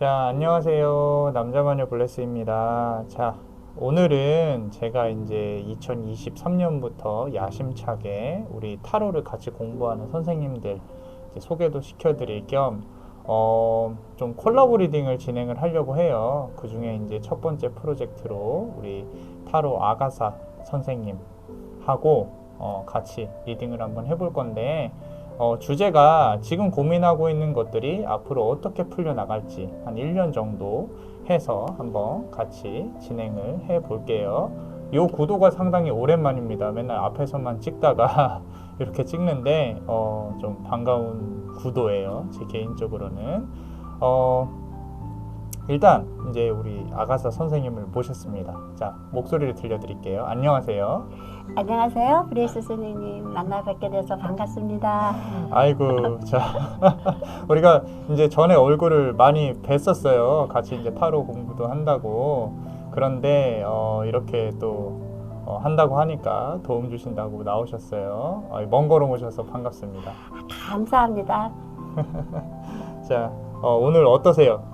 자, 안녕하세요. 남자마녀 블레스입니다. 자, 오늘은 제가 이제 2023년부터 야심차게 우리 타로를 같이 공부하는 선생님들 이제 소개도 시켜드릴 겸, 좀 콜라보 리딩을 진행을 하려고 해요. 그 중에 이제 첫 번째 프로젝트로 우리 타로 아가사 선생님하고 같이 리딩을 한번 해볼 건데, 주제가 지금 고민하고 있는 것들이 앞으로 어떻게 풀려나갈지 한 1년 정도 해서 한번 같이 진행을 해 볼게요. 요 구도가 상당히 오랜만입니다. 맨날 앞에서만 찍다가 이렇게 찍는데 좀 반가운 구도예요. 제 개인적으로는. 일단 이제 우리 아가사 선생님을 모셨습니다. 자, 목소리를 들려드릴게요. 안녕하세요. 안녕하세요. 브레이스 선생님 만나 뵙게 돼서 반갑습니다. 아이고, 자, 우리가 이제 전에 얼굴을 많이 뵀었어요. 같이 이제 타로 공부도 한다고. 그런데, 이렇게 또, 한다고 하니까 도움 주신다고 나오셨어요. 먼 걸음 오셔서 반갑습니다. 감사합니다. 자, 오늘 어떠세요?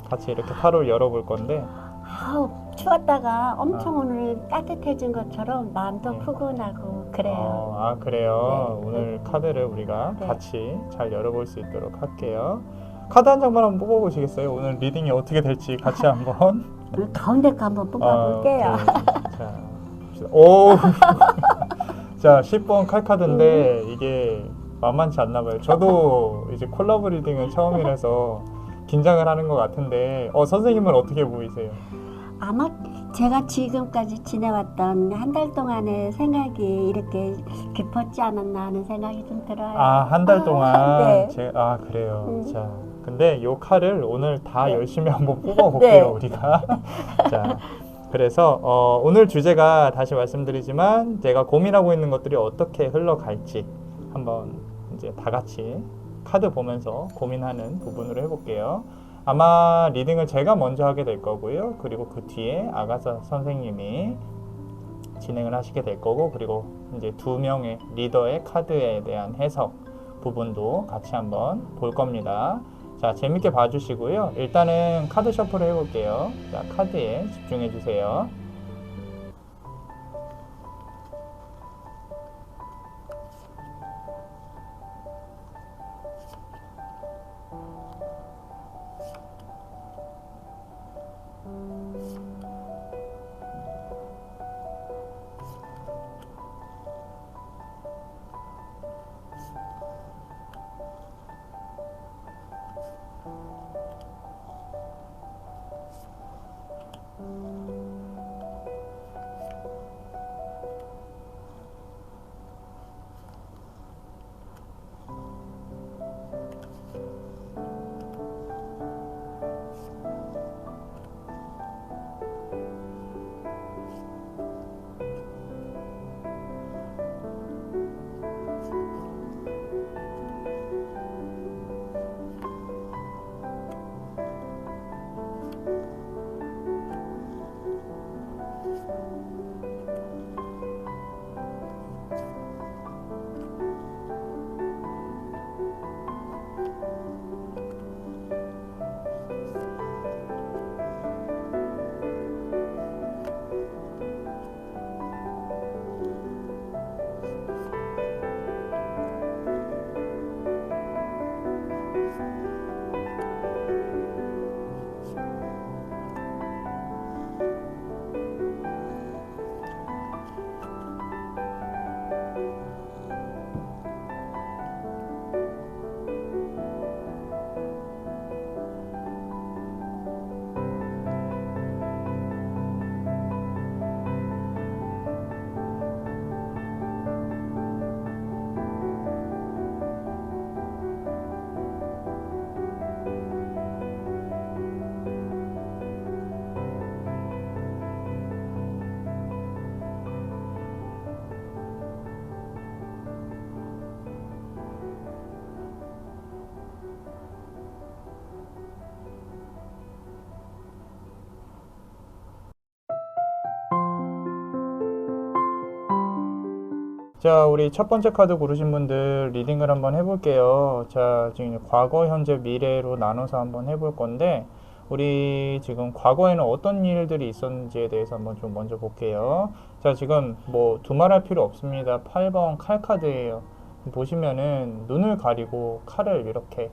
같이 이렇게 타로를 열어볼 건데, 아우, 추웠다가 엄청 아. 오늘 따뜻해진 것처럼 마음도 네. 푸근하고 그래요. 그래요. 네. 오늘 카드를 우리가 네. 같이 잘 열어볼 수 있도록 할게요. 카드 한 장만 한번 뽑아보시겠어요? 오늘 리딩이 어떻게 될지 같이 한번. 가운데 거 한번 뽑아볼게요. 오케이. 자, 봅시다. 오! 자, 10번 칼카드인데 이게 만만치 않나 봐요. 저도 이제 콜라보 리딩은 처음이라서 긴장을 하는 것 같은데, 선생님은 어떻게 보이세요? 아마 제가 지금까지 지내왔던 한 달 동안의 생각이 이렇게 깊었지 않았나 하는 생각이 좀 들어요. 한 달 동안 네. 그래요. 자, 근데 요 칼을 오늘 다 네. 열심히 한번 뽑아볼게요, 네. 우리가. 자, 그래서 오늘 주제가 다시 말씀드리지만 제가 고민하고 있는 것들이 어떻게 흘러갈지 한번 이제 다 같이 카드 보면서 고민하는 부분으로 해볼게요. 아마 리딩을 제가 먼저 하게 될 거고요. 그리고 그 뒤에 아가사 선생님이 진행을 하시게 될 거고, 그리고 이제 두 명의 리더의 카드에 대한 해석 부분도 같이 한번 볼 겁니다. 자, 재밌게 봐주시고요. 일단은 카드 셔플을 해볼게요. 자, 카드에 집중해 주세요. 자, 우리 첫 번째 카드 고르신 분들 리딩을 한번 해볼게요. 자, 지금 과거, 현재, 미래로 나눠서 한번 해볼 건데, 우리 지금 과거에는 어떤 일들이 있었는지에 대해서 한번 좀 먼저 볼게요. 자, 지금 뭐 두말할 필요 없습니다. 8번 칼 카드예요. 보시면은 눈을 가리고 칼을 이렇게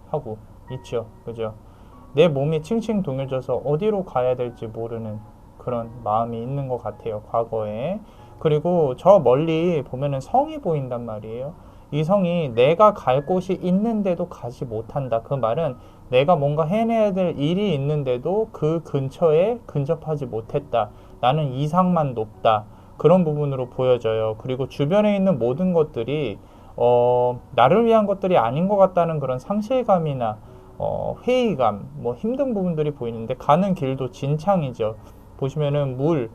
하고 있죠. 그죠? 내 몸이 칭칭 동여져서 어디로 가야 될지 모르는 그런 마음이 있는 것 같아요. 과거에. 그리고 저 멀리 보면은 성이 보인단 말이에요. 이 성이 내가 갈 곳이 있는데도 가지 못한다. 그 말은 내가 뭔가 해내야 될 일이 있는데도 그 근처에 근접하지 못했다. 나는 이상만 높다. 그런 부분으로 보여져요. 그리고 주변에 있는 모든 것들이 나를 위한 것들이 아닌 것 같다는 그런 상실감이나 회의감, 뭐 힘든 부분들이 보이는데 가는 길도 진창이죠. 보시면은 물이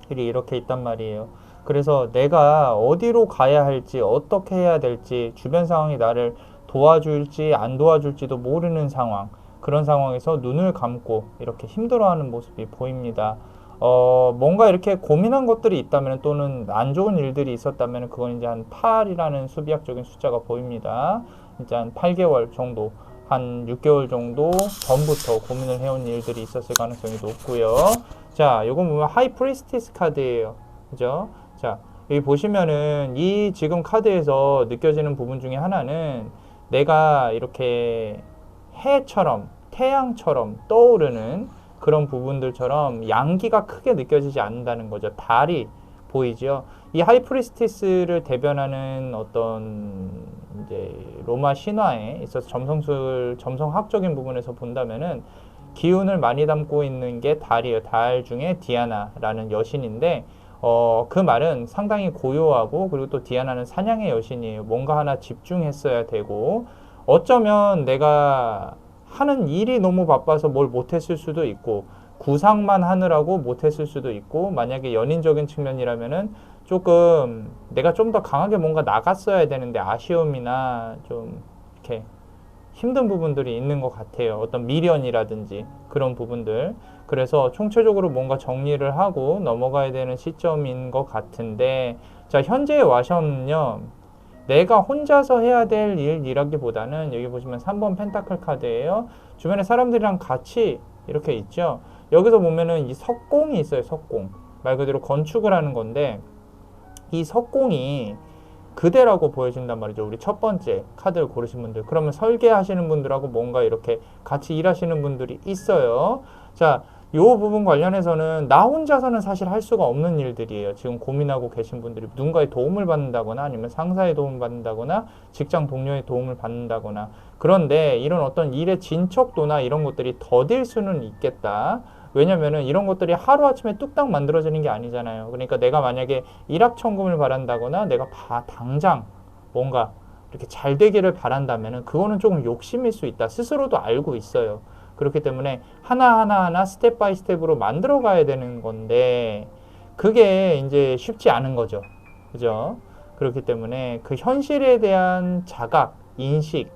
이렇게 있단 말이에요. 그래서 내가 어디로 가야 할지, 어떻게 해야 될지, 주변 상황이 나를 도와줄지 안 도와줄지도 모르는 상황. 그런 상황에서 눈을 감고 이렇게 힘들어하는 모습이 보입니다. 뭔가 이렇게 고민한 것들이 있다면 또는 안 좋은 일들이 있었다면 그건 이제 한 8이라는 수비학적인 숫자가 보입니다. 이제 한 8개월 정도, 한 6개월 정도 전부터 고민을 해온 일들이 있었을 가능성이 높고요. 자, 요건 보면 하이 프리스티스 카드예요. 그죠? 자, 여기 보시면은 이 지금 카드에서 느껴지는 부분 중에 하나는 내가 이렇게 해처럼, 태양처럼 떠오르는 그런 부분들처럼 양기가 크게 느껴지지 않는다는 거죠. 달이 보이죠. 이 하이프리스티스를 대변하는 어떤 이제 로마 신화에 있어서 점성학적인 부분에서 본다면은 기운을 많이 담고 있는 게 달이에요. 달 중에 디아나라는 여신인데 그 말은 상당히 고요하고 그리고 또 디아나는 사냥의 여신이에요. 뭔가 하나 집중했어야 되고 어쩌면 내가 하는 일이 너무 바빠서 뭘 못했을 수도 있고 구상만 하느라고 못했을 수도 있고 만약에 연인적인 측면이라면은 조금 내가 좀 더 강하게 뭔가 나갔어야 되는데 아쉬움이나 좀 이렇게 힘든 부분들이 있는 것 같아요. 어떤 미련이라든지 그런 부분들. 그래서 총체적으로 뭔가 정리를 하고 넘어가야 되는 시점인 것 같은데 자, 현재의 와션은요. 내가 혼자서 해야 될 일이라기보다는 여기 보시면 3번 펜타클 카드예요. 주변에 사람들이랑 같이 이렇게 있죠. 여기서 보면은 이 석공이 있어요. 석공. 말 그대로 건축을 하는 건데 이 석공이 그대라고 보여진단 말이죠. 우리 첫 번째 카드를 고르신 분들. 그러면 설계하시는 분들하고 뭔가 이렇게 같이 일하시는 분들이 있어요. 자, 요 부분 관련해서는 나 혼자서는 사실 할 수가 없는 일들이에요. 지금 고민하고 계신 분들이 누군가의 도움을 받는다거나 아니면 상사의 도움을 받는다거나 직장 동료의 도움을 받는다거나 그런데 이런 어떤 일의 진척도나 이런 것들이 더딜 수는 있겠다. 왜냐면은 이런 것들이 하루아침에 뚝딱 만들어지는 게 아니잖아요. 그러니까 내가 만약에 일확천금을 바란다거나 내가 당장 뭔가 이렇게 잘 되기를 바란다면은 그거는 조금 욕심일 수 있다. 스스로도 알고 있어요. 그렇기 때문에 하나하나 스텝 바이 스텝으로 만들어 가야 되는 건데 그게 이제 쉽지 않은 거죠. 그죠? 그렇기 때문에 그 현실에 대한 자각, 인식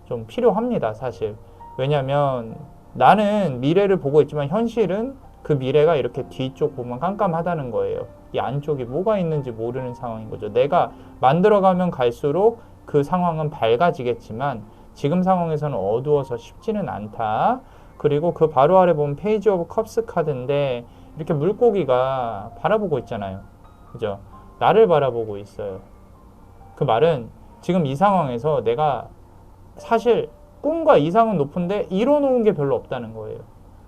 좀 필요합니다, 사실. 왜냐면 나는 미래를 보고 있지만 현실은 그 미래가 이렇게 뒤쪽 보면 깜깜하다는 거예요. 이 안쪽에 뭐가 있는지 모르는 상황인 거죠. 내가 만들어가면 갈수록 그 상황은 밝아지겠지만 지금 상황에서는 어두워서 쉽지는 않다. 그리고 그 바로 아래 보면 페이지 오브 컵스 카드인데 이렇게 물고기가 바라보고 있잖아요. 그죠? 나를 바라보고 있어요. 그 말은 지금 이 상황에서 내가 사실 꿈과 이상은 높은데 이뤄놓은 게 별로 없다는 거예요.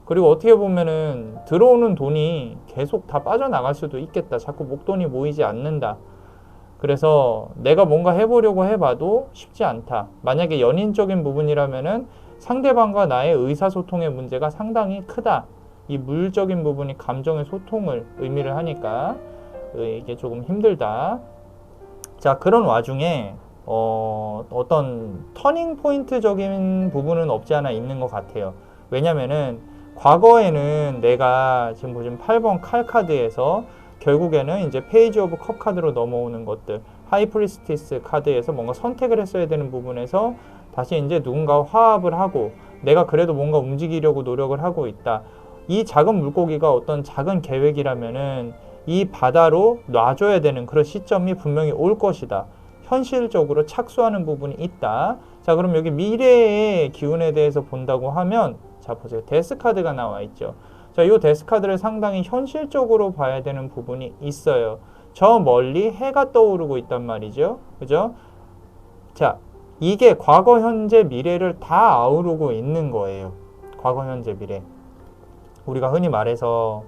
그리고 어떻게 보면은 들어오는 돈이 계속 다 빠져나갈 수도 있겠다. 자꾸 목돈이 모이지 않는다. 그래서 내가 뭔가 해보려고 해봐도 쉽지 않다. 만약에 연인적인 부분이라면은 상대방과 나의 의사소통의 문제가 상당히 크다. 이 물적인 부분이 감정의 소통을 의미를 하니까 이게 조금 힘들다. 자, 그런 와중에 어떤 터닝 포인트적인 부분은 없지 않아 있는 것 같아요. 왜냐면은 과거에는 내가 지금 보시면 8번 칼 카드에서 결국에는 이제 페이지 오브 컵 카드로 넘어오는 것들, 하이프리스티스 카드에서 뭔가 선택을 했어야 되는 부분에서 다시 이제 누군가와 화합을 하고 내가 그래도 뭔가 움직이려고 노력을 하고 있다. 이 작은 물고기가 어떤 작은 계획이라면은 이 바다로 놔줘야 되는 그런 시점이 분명히 올 것이다. 현실적으로 착수하는 부분이 있다. 자, 그럼 여기 미래의 기운에 대해서 본다고 하면 자, 보세요. 데스 카드가 나와 있죠. 자, 이 데스 카드를 상당히 현실적으로 봐야 되는 부분이 있어요. 저 멀리 해가 떠오르고 있단 말이죠. 그죠? 자, 이게 과거, 현재, 미래를 다 아우르고 있는 거예요. 과거, 현재, 미래. 우리가 흔히 말해서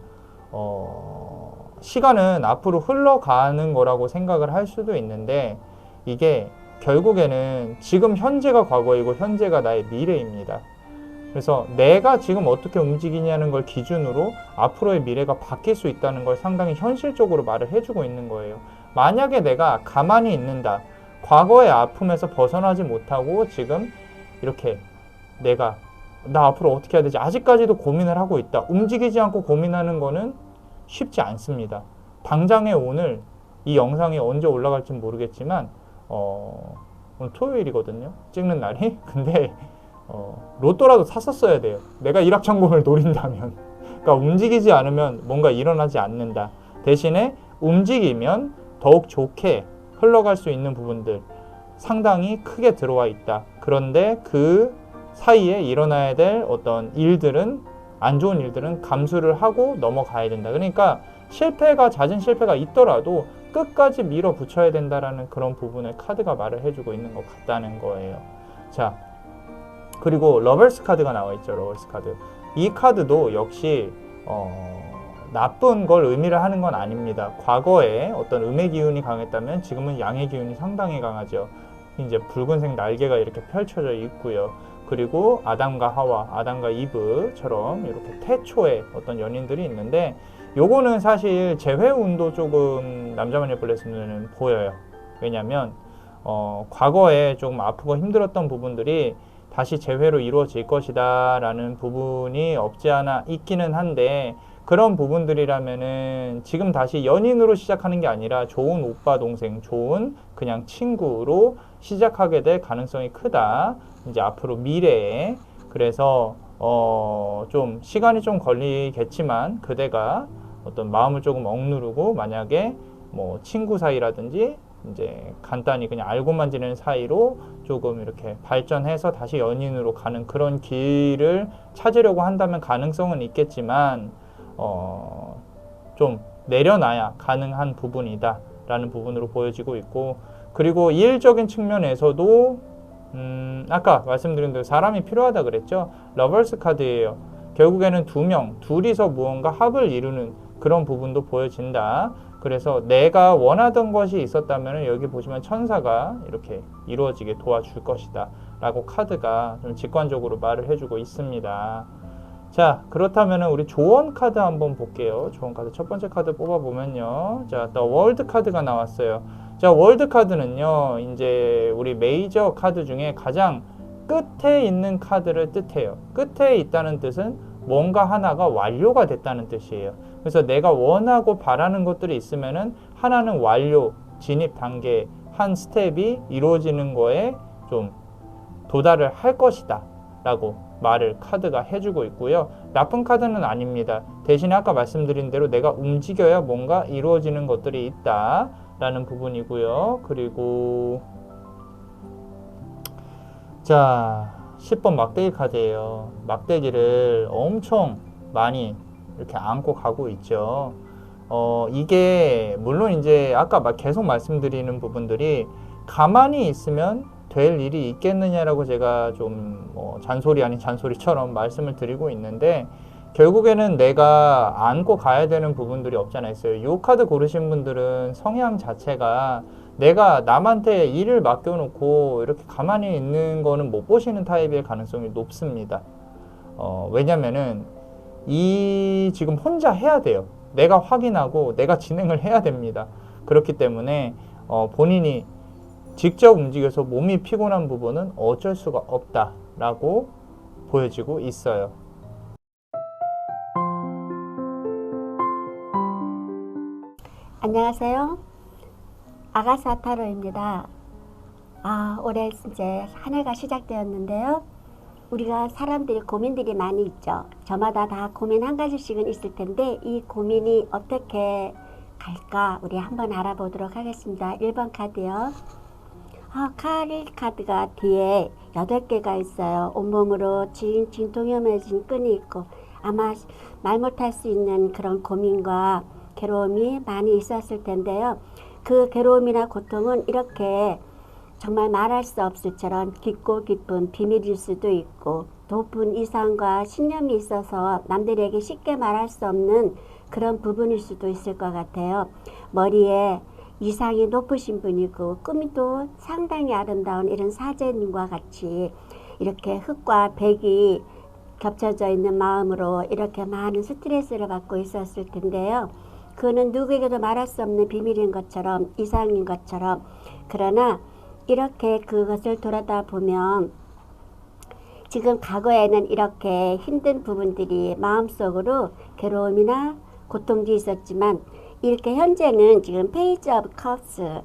시간은 앞으로 흘러가는 거라고 생각을 할 수도 있는데 이게 결국에는 지금 현재가 과거이고 현재가 나의 미래입니다. 그래서 내가 지금 어떻게 움직이냐는 걸 기준으로 앞으로의 미래가 바뀔 수 있다는 걸 상당히 현실적으로 말을 해주고 있는 거예요. 만약에 내가 가만히 있는다. 과거의 아픔에서 벗어나지 못하고 지금 이렇게 나 앞으로 어떻게 해야 되지? 아직까지도 고민을 하고 있다. 움직이지 않고 고민하는 거는 쉽지 않습니다. 당장에 오늘 이 영상이 언제 올라갈지 모르겠지만 오늘 토요일이거든요. 찍는 날이. 근데 로또라도 샀었어야 돼요. 내가 일확천금을 노린다면. 그러니까 움직이지 않으면 뭔가 일어나지 않는다. 대신에 움직이면 더욱 좋게 흘러갈 수 있는 부분들 상당히 크게 들어와 있다. 그런데 그 사이에 일어나야 될 어떤 일들은 안 좋은 일들은 감수를 하고 넘어가야 된다. 그러니까 잦은 실패가 있더라도 끝까지 밀어붙여야 된다라는 그런 부분을 카드가 말을 해주고 있는 것 같다는 거예요. 자, 그리고 러버스 카드가 나와 있죠. 러버스 카드. 이 카드도 역시 나쁜 걸 의미를 하는 건 아닙니다. 과거에 어떤 음의 기운이 강했다면 지금은 양의 기운이 상당히 강하죠. 이제 붉은색 날개가 이렇게 펼쳐져 있고요. 그리고 아담과 하와, 아담과 이브처럼 이렇게 태초의 어떤 연인들이 있는데 요거는 사실 재회운도 조금 남자만의 블레스는 보여요. 왜냐면 과거에 조금 아프고 힘들었던 부분들이 다시 재회로 이루어질 것이다 라는 부분이 없지 않아 있기는 한데 그런 부분들이라면은 지금 다시 연인으로 시작하는 게 아니라 좋은 오빠 동생, 좋은 그냥 친구로 시작하게 될 가능성이 크다. 이제 앞으로 미래에. 그래서 좀 시간이 좀 걸리겠지만 그대가 어떤 마음을 조금 억누르고 만약에 뭐 친구 사이라든지 이제 간단히 그냥 알고만 지내는 사이로 조금 이렇게 발전해서 다시 연인으로 가는 그런 길을 찾으려고 한다면 가능성은 있겠지만 좀 내려놔야 가능한 부분이다 라는 부분으로 보여지고 있고 그리고 일적인 측면에서도 아까 말씀드린 대로 사람이 필요하다 그랬죠. 러버스 카드예요. 결국에는 둘이서 무언가 합을 이루는 그런 부분도 보여진다. 그래서 내가 원하던 것이 있었다면 여기 보시면 천사가 이렇게 이루어지게 도와줄 것이다 라고 카드가 좀 직관적으로 말을 해주고 있습니다. 자, 그렇다면 우리 조언 카드 한번 볼게요. 조언 카드 첫 번째 카드 뽑아보면요. 자, The World 카드가 나왔어요. 자, 월드 카드는요, 이제 우리 메이저 카드 중에 가장 끝에 있는 카드를 뜻해요. 끝에 있다는 뜻은 뭔가 하나가 완료가 됐다는 뜻이에요. 그래서 내가 원하고 바라는 것들이 있으면은 하나는 완료, 진입 단계, 한 스텝이 이루어지는 거에 좀 도달을 할 것이다 라고 말을 카드가 해주고 있고요. 나쁜 카드는 아닙니다. 대신에 아까 말씀드린 대로 내가 움직여야 뭔가 이루어지는 것들이 있다 라는 부분이고요. 그리고 자, 10번 막대기 카드예요. 막대기를 엄청 많이 이렇게 안고 가고 있죠. 이게 물론 이제 아까 계속 말씀드리는 부분들이 가만히 있으면 될 일이 있겠느냐라고 제가 좀 잔소리 아닌 잔소리처럼 말씀을 드리고 있는데 결국에는 내가 안고 가야 되는 부분들이 없잖아 있어요. 이 카드 고르신 분들은 성향 자체가 내가 남한테 일을 맡겨놓고 이렇게 가만히 있는 거는 못 보시는 타입일 가능성이 높습니다. 왜냐면은 지금 혼자 해야 돼요. 내가 확인하고 내가 진행을 해야 됩니다. 그렇기 때문에 본인이 직접 움직여서 몸이 피곤한 부분은 어쩔 수가 없다라고 보여지고 있어요. 안녕하세요. 아가사 타로입니다. 올해 이제 한 해가 시작되었는데요. 우리가 사람들이 고민들이 많이 있죠. 저마다 다 고민 한 가지씩은 있을 텐데 이 고민이 어떻게 갈까 우리 한번 알아보도록 하겠습니다. 1번 카드요. 카드가 뒤에 8개가 있어요. 온몸으로 징징 동여매진 끈이 있고 아마 말 못할 수 있는 그런 고민과 괴로움이 많이 있었을 텐데요. 그 괴로움이나 고통은 이렇게 정말 말할 수 없을처럼 깊고 깊은 비밀일 수도 있고 높은 이상과 신념이 있어서 남들에게 쉽게 말할 수 없는 그런 부분일 수도 있을 것 같아요. 머리에 이상이 높으신 분이고 꿈이 또 상당히 아름다운 이런 사제님과 같이 이렇게 흑과 백이 겹쳐져 있는 마음으로 이렇게 많은 스트레스를 받고 있었을 텐데요. 그는 누구에게도 말할 수 없는 비밀인 것처럼 이상인 것처럼 그러나 이렇게 그것을 돌아다 보면 지금 과거에는 이렇게 힘든 부분들이 마음속으로 괴로움이나 고통도 있었지만 이렇게 현재는 지금 페이지 오브 컵스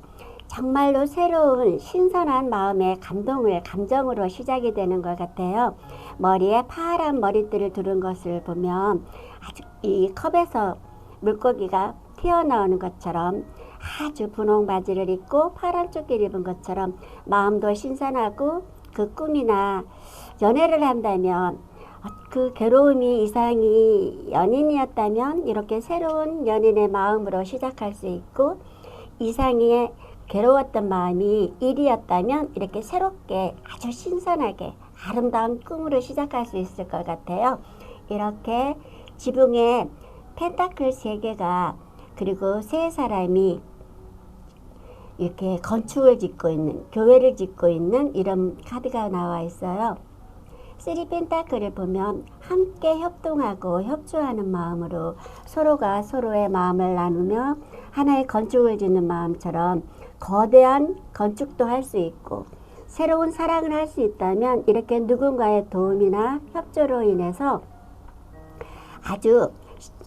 정말로 새로운 신선한 마음의 감정으로 시작이 되는 것 같아요. 머리에 파란 머리띠를 두른 것을 보면 아주 이 컵에서 물고기가 튀어나오는 것처럼 아주 분홍 바지를 입고 파란 조끼를 입은 것처럼 마음도 신선하고 그 꿈이나 연애를 한다면 그 괴로움이 이상이 연인이었다면 이렇게 새로운 연인의 마음으로 시작할 수 있고 이상이 괴로웠던 마음이 일이었다면 이렇게 새롭게 아주 신선하게 아름다운 꿈으로 시작할 수 있을 것 같아요. 이렇게 지붕에 펜타클 3개가 그리고 3사람이 이렇게 건축을 짓고 있는 교회를 짓고 있는 이런 카드가 나와 있어요. 3 펜타클을 보면 함께 협동하고 협조하는 마음으로 서로가 서로의 마음을 나누며 하나의 건축을 짓는 마음처럼 거대한 건축도 할 수 있고 새로운 사랑을 할 수 있다면 이렇게 누군가의 도움이나 협조로 인해서 아주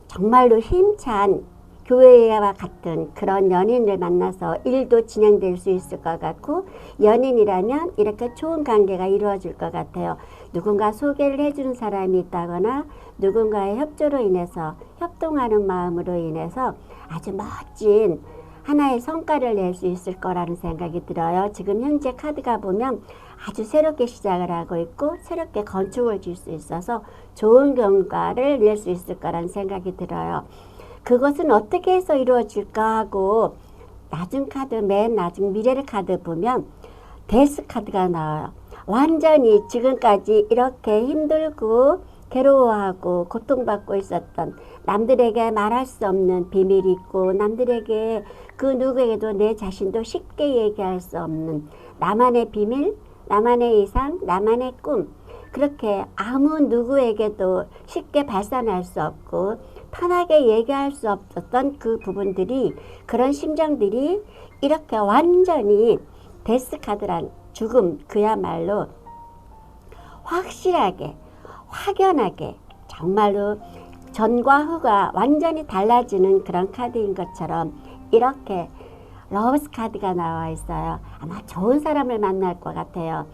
정말로 힘찬 교회와 같은 그런 연인을 만나서 일도 진행될 수 있을 것 같고 연인이라면 이렇게 좋은 관계가 이루어질 것 같아요. 누군가 소개를 해주는 사람이 있다거나 누군가의 협조로 인해서 협동하는 마음으로 인해서 아주 멋진 하나의 성과를 낼 수 있을 거라는 생각이 들어요. 지금 현재 카드가 보면 아주 새롭게 시작을 하고 있고 새롭게 건축을 질 수 있어서 좋은 결과를 낼 수 있을 거라는 생각이 들어요. 그것은 어떻게 해서 이루어질까 하고 나중 카드 맨 나중 미래를 카드 보면 데스 카드가 나와요. 완전히 지금까지 이렇게 힘들고 괴로워하고 고통받고 있었던 남들에게 말할 수 없는 비밀이 있고 남들에게 그 누구에게도 내 자신도 쉽게 얘기할 수 없는 나만의 비밀, 나만의 이상, 나만의 꿈 그렇게 아무 누구에게도 쉽게 발산할 수 없고 편하게 얘기할 수 없었던 그 부분들이 그런 심정들이 이렇게 완전히 데스카드란 죽음 그야말로 확실하게 확연하게 정말로 전과 후가 완전히 달라지는 그런 카드인 것처럼 이렇게 러브스 카드가 나와 있어요. 아마 좋은 사람을 만날 것 같아요.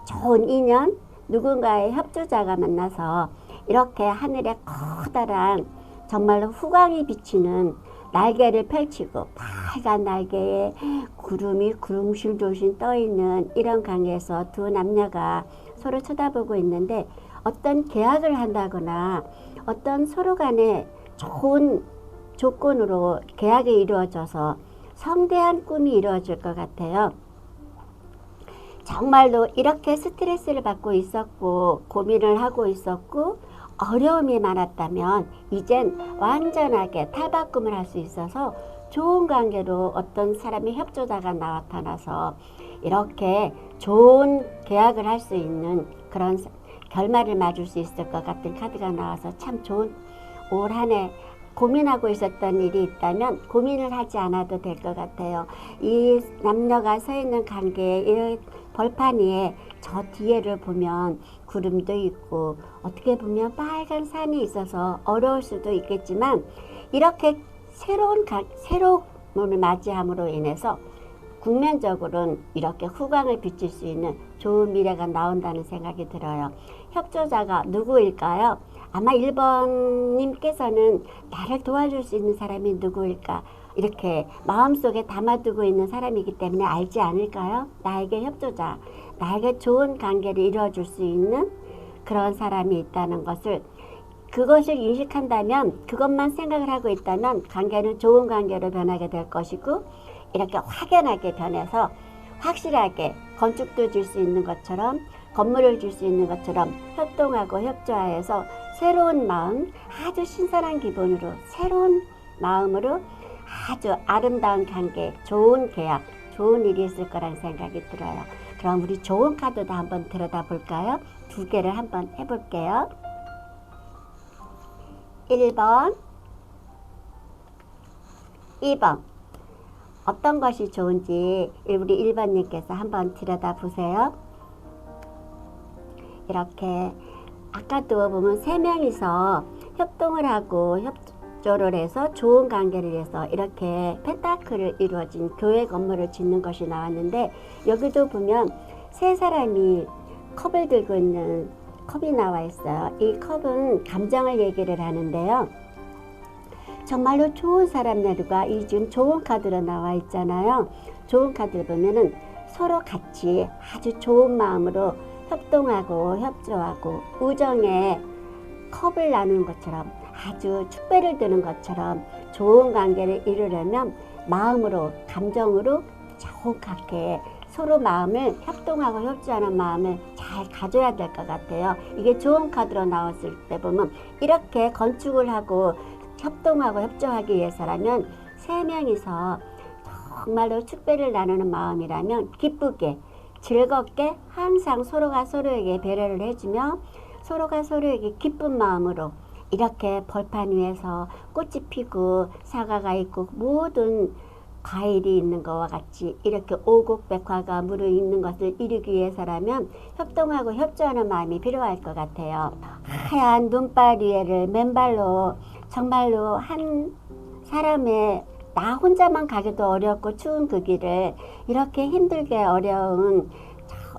좋은 인연, 누군가의 협조자가 만나서 이렇게 하늘에 커다란 정말로 후광이 비치는 날개를 펼치고 빨간 날개에 구름이 구름실조실 떠있는 이런 강에서 두 남녀가 서로 쳐다보고 있는데 어떤 계약을 한다거나 어떤 서로 간에 좋은 조건으로 계약이 이루어져서 성대한 꿈이 이루어질 것 같아요. 정말로 이렇게 스트레스를 받고 있었고 고민을 하고 있었고 어려움이 많았다면 이젠 완전하게 탈바꿈을 할 수 있어서 좋은 관계로 어떤 사람의 협조자가 나타나서 이렇게 좋은 계약을 할 수 있는 그런 결말을 맞을 수 있을 것 같은 카드가 나와서 참 좋은 올 한 해 고민하고 있었던 일이 있다면 고민을 하지 않아도 될 것 같아요. 이 남녀가 서 있는 관계에 이 벌판 위에 저 뒤에를 보면 구름도 있고 어떻게 보면 빨간 산이 있어서 어려울 수도 있겠지만 이렇게 새로움을 맞이함으로 인해서 국면적으로는 이렇게 후광을 비칠 수 있는 좋은 미래가 나온다는 생각이 들어요. 협조자가 누구일까요? 아마 1번님께서는 나를 도와줄 수 있는 사람이 누구일까? 이렇게 마음속에 담아두고 있는 사람이기 때문에 알지 않을까요? 나에게 협조자, 나에게 좋은 관계를 이루어줄 수 있는 그런 사람이 있다는 것을, 그것을 인식한다면, 그것만 생각을 하고 있다면 관계는 좋은 관계로 변하게 될 것이고, 이렇게 확연하게 변해서 확실하게 건축도 줄 수 있는 것처럼, 건물을 줄 수 있는 것처럼 협동하고 협조하여서 새로운 마음, 아주 신선한 기분으로, 새로운 마음으로 아주 아름다운 관계, 좋은 계약, 좋은 일이 있을 거란 생각이 들어요. 그럼 우리 좋은 카드도 한번 들여다 볼까요? 두 개를 한번 해볼게요. 1번, 2번. 어떤 것이 좋은지 우리 1번님께서 한번 들여다 보세요. 이렇게 아까도 보면 세 명이서 협동을 하고 협조를 해서 좋은 관계를 해서 이렇게 펜타클을 이루어진 교회 건물을 짓는 것이 나왔는데, 여기도 보면 세 사람이 컵을 들고 있는 컵이 나와 있어요. 이 컵은 감정을 얘기를 하는데요. 정말로 좋은 사람들과 이 지금 좋은 카드로 나와 있잖아요. 좋은 카드를 보면은 서로 같이 아주 좋은 마음으로 협동하고 협조하고 우정의 컵을 나누는 것처럼, 아주 축배를 드는 것처럼 좋은 관계를 이루려면 마음으로, 감정으로 정확하게 서로 마음을 협동하고 협조하는 마음을 잘 가져야 될 것 같아요. 이게 좋은 카드로 나왔을 때 보면 이렇게 건축을 하고 협동하고 협조하기 위해서라면 세 명이서 정말로 축배를 나누는 마음이라면 기쁘게, 즐겁게 항상 서로가 서로에게 배려를 해주며 서로가 서로에게 기쁜 마음으로 이렇게 벌판 위에서 꽃이 피고 사과가 있고 모든 과일이 있는 것과 같이 이렇게 오곡백화가 무르익는 것을 이루기 위해서라면 협동하고 협조하는 마음이 필요할 것 같아요. 하얀 눈발 위에를 맨발로 정말로 한 사람의, 나 혼자만 가기도 어렵고 추운 그 길을 이렇게 힘들게 어려운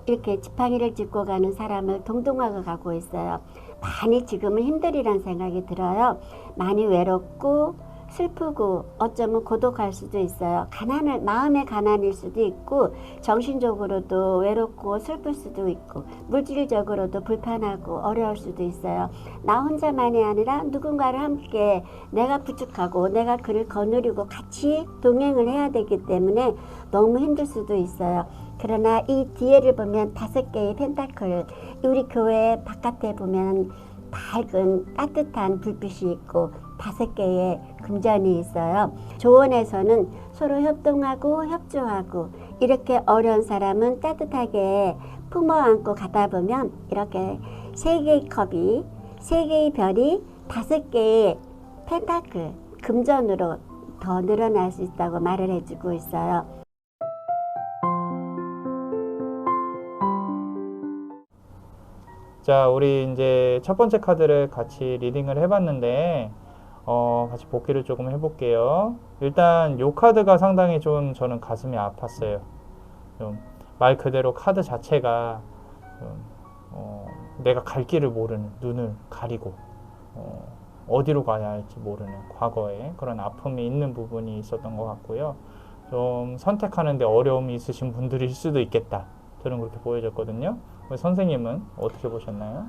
이렇게 지팡이를 짚고 가는 사람을 동동하고 가고 있어요. 많이 지금은 힘들이란 생각이 들어요. 많이 외롭고 슬프고 어쩌면 고독할 수도 있어요. 마음의 가난일 수도 있고, 정신적으로도 외롭고 슬플 수도 있고, 물질적으로도 불편하고 어려울 수도 있어요. 나 혼자만이 아니라 누군가를 함께 내가 부축하고 내가 그를 거느리고 같이 동행을 해야 되기 때문에 너무 힘들 수도 있어요. 그러나 이 뒤에를 보면 5개의 펜타클, 우리 교회 바깥에 보면 밝은 따뜻한 불빛이 있고 5개의 금전이 있어요. 조언에서는 서로 협동하고 협조하고 이렇게 어려운 사람은 따뜻하게 품어 안고 가다 보면 이렇게 3개의 컵이, 3개의 별이 5개의 펜타클, 금전으로 더 늘어날 수 있다고 말을 해주고 있어요. 자, 우리 이제 첫 번째 카드를 같이 리딩을 해봤는데, 같이 복기를 조금 해볼게요. 일단 요 카드가 상당히 좀 저는 가슴이 아팠어요. 좀 말 그대로 카드 자체가 내가 갈 길을 모르는, 눈을 가리고 어디로 가야 할지 모르는 과거에 그런 아픔이 있는 부분이 있었던 것 같고요. 좀 선택하는데 어려움이 있으신 분들일 수도 있겠다. 저는 그렇게 보여졌거든요. 선생님은 어떻게 보셨나요?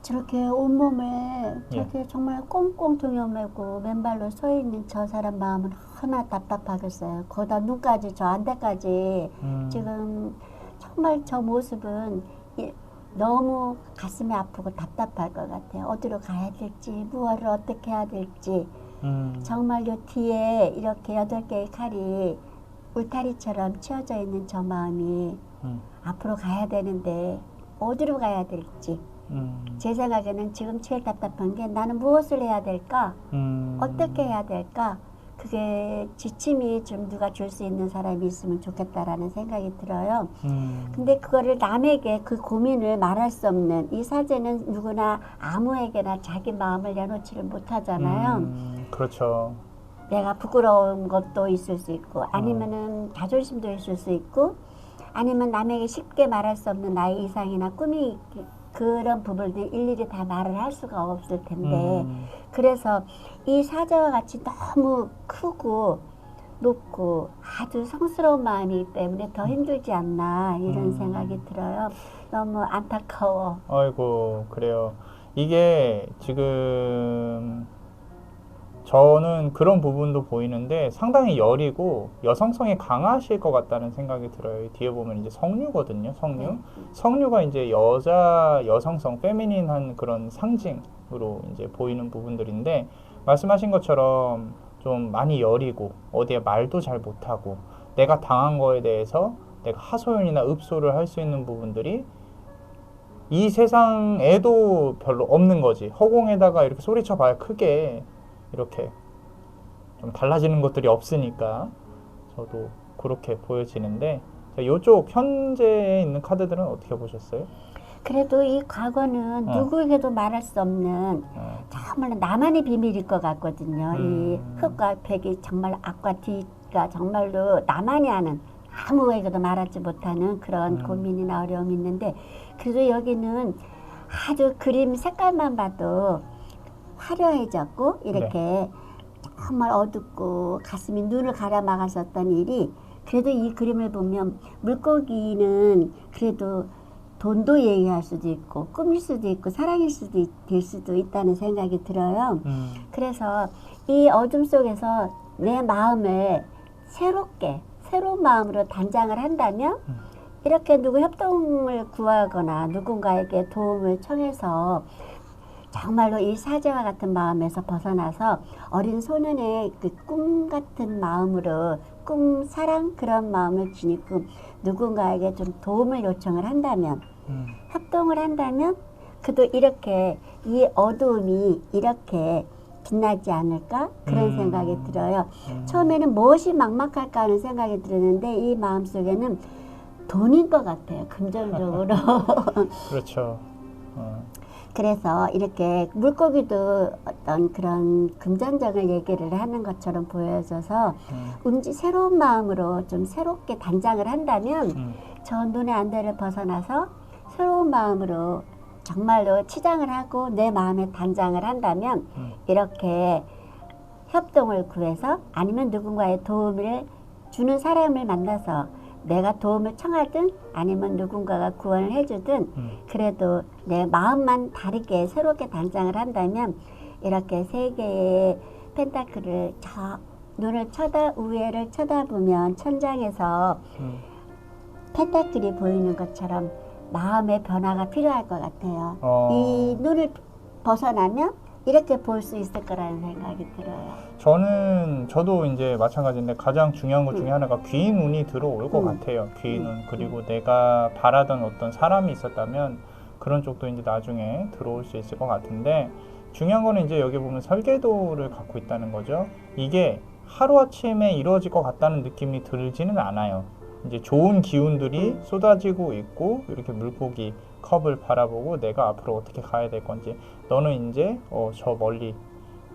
저렇게 온몸을 저렇게 정말 꽁꽁 등여매고 맨발로 서 있는 저 사람 마음은 얼마나 답답하겠어요. 거기다 눈까지 저 안대까지 지금 정말 저 모습은 너무 가슴이 아프고 답답할 것 같아요. 어디로 가야 될지, 무엇을 어떻게 해야 될지. 정말 요 뒤에 이렇게 8개의 칼이 울타리처럼 치어져 있는 저 마음이 앞으로 가야 되는데 어디로 가야 될지. 제 생각에는 지금 제일 답답한 게 나는 무엇을 해야 될까? 어떻게 해야 될까? 그게 지침이 좀 누가 줄 수 있는 사람이 있으면 좋겠다라는 생각이 들어요. 근데 그거를 남에게 그 고민을 말할 수 없는, 이 사제는 누구나 아무에게나 자기 마음을 내놓지를 못하잖아요. 그렇죠. 내가 부끄러운 것도 있을 수 있고, 아니면은 자존심도 있을 수 있고, 아니면 남에게 쉽게 말할 수 없는 나의 이상이나 꿈이, 그런 부분들 일일이 다 말을 할 수가 없을 텐데, 그래서 이 사자와 같이 너무 크고 높고 아주 성스러운 마음이기 때문에 더 힘들지 않나 이런 생각이 들어요. 너무 안타까워. 아이고, 그래요. 이게 지금 저는 그런 부분도 보이는데 상당히 여리고 여성성이 강하실 것 같다는 생각이 들어요. 이 뒤에 보면 이제 성류거든요. 성류. 네. 성류가 이제 여성성, 페미닌한 그런 상징으로 이제 보이는 부분들인데 말씀하신 것처럼 좀 많이 여리고 어디에 말도 잘 못하고 내가 당한 거에 대해서 내가 하소연이나 읍소를 할 수 있는 부분들이 이 세상에도 별로 없는 거지. 허공에다가 이렇게 소리쳐봐야 크게 이렇게 좀 달라지는 것들이 없으니까 저도 그렇게 보여지는데 이쪽 현재에 있는 카드들은 어떻게 보셨어요? 그래도 이 과거는 누구에게도 말할 수 없는 정말 나만의 비밀일 것 같거든요. 이 흑과 백이 정말 악과 뒤가 정말로 나만이 아는 아무에게도 말하지 못하는 그런 고민이나 어려움이 있는데 그래도 여기는 아주 그림 색깔만 봐도 화려해졌고 이렇게 정말 어둡고 가슴이 눈을 가려막았었던 일이 그래도 이 그림을 보면 물고기는 그래도 돈도 얘기할 수도 있고 꿈일 수도 있고 사랑일 수도 될 수도 있다는 생각이 들어요. 그래서 이 어둠 속에서 내 마음을 새로운 마음으로 단장을 한다면 이렇게 누구 협동을 구하거나 누군가에게 도움을 청해서 정말로 이 사제와 같은 마음에서 벗어나서 어린 소년의 그 꿈 같은 마음으로 사랑 그런 마음을 지니고 누군가에게 좀 도움을 요청을 한다면 협동을 한다면 그도 이렇게 이 어두움이 이렇게 빛나지 않을까 그런 생각이 들어요. 처음에는 무엇이 막막할까 하는 생각이 들었는데 이 마음속에는 돈인 것 같아요. 금전적으로. 그렇죠. 그래서 이렇게 물고기도 어떤 그런 금전적인 얘기를 하는 것처럼 보여져서 새로운 마음으로 좀 새롭게 단장을 한다면 저 눈의 안대를 벗어나서 새로운 마음으로 정말로 치장을 하고 내 마음에 단장을 한다면 이렇게 협동을 구해서 아니면 누군가의 도움을 주는 사람을 만나서 내가 도움을 청하든 아니면 누군가가 구원을 해주든 그래도 내 마음만 다르게 새롭게 단장을 한다면 이렇게 세 개의 펜타클을 위에를 쳐다보면 천장에서 펜타클이 보이는 것처럼 마음의 변화가 필요할 것 같아요. 이 눈을 벗어나면 이렇게 볼 수 있을 거라는 생각이 들어요. 저도 이제 마찬가지인데 가장 중요한 것 중에 하나가 귀 눈이 들어올 것 같아요. 귀 눈. 그리고 내가 바라던 어떤 사람이 있었다면 그런 쪽도 이제 나중에 들어올 수 있을 것 같은데 중요한 거는 이제 여기 보면 설계도를 갖고 있다는 거죠. 이게 하루아침에 이루어질 것 같다는 느낌이 들지는 않아요. 이제 좋은 기운들이 쏟아지고 있고 이렇게 물고기 컵을 바라보고 내가 앞으로 어떻게 가야 될 건지 너는 이제 저 멀리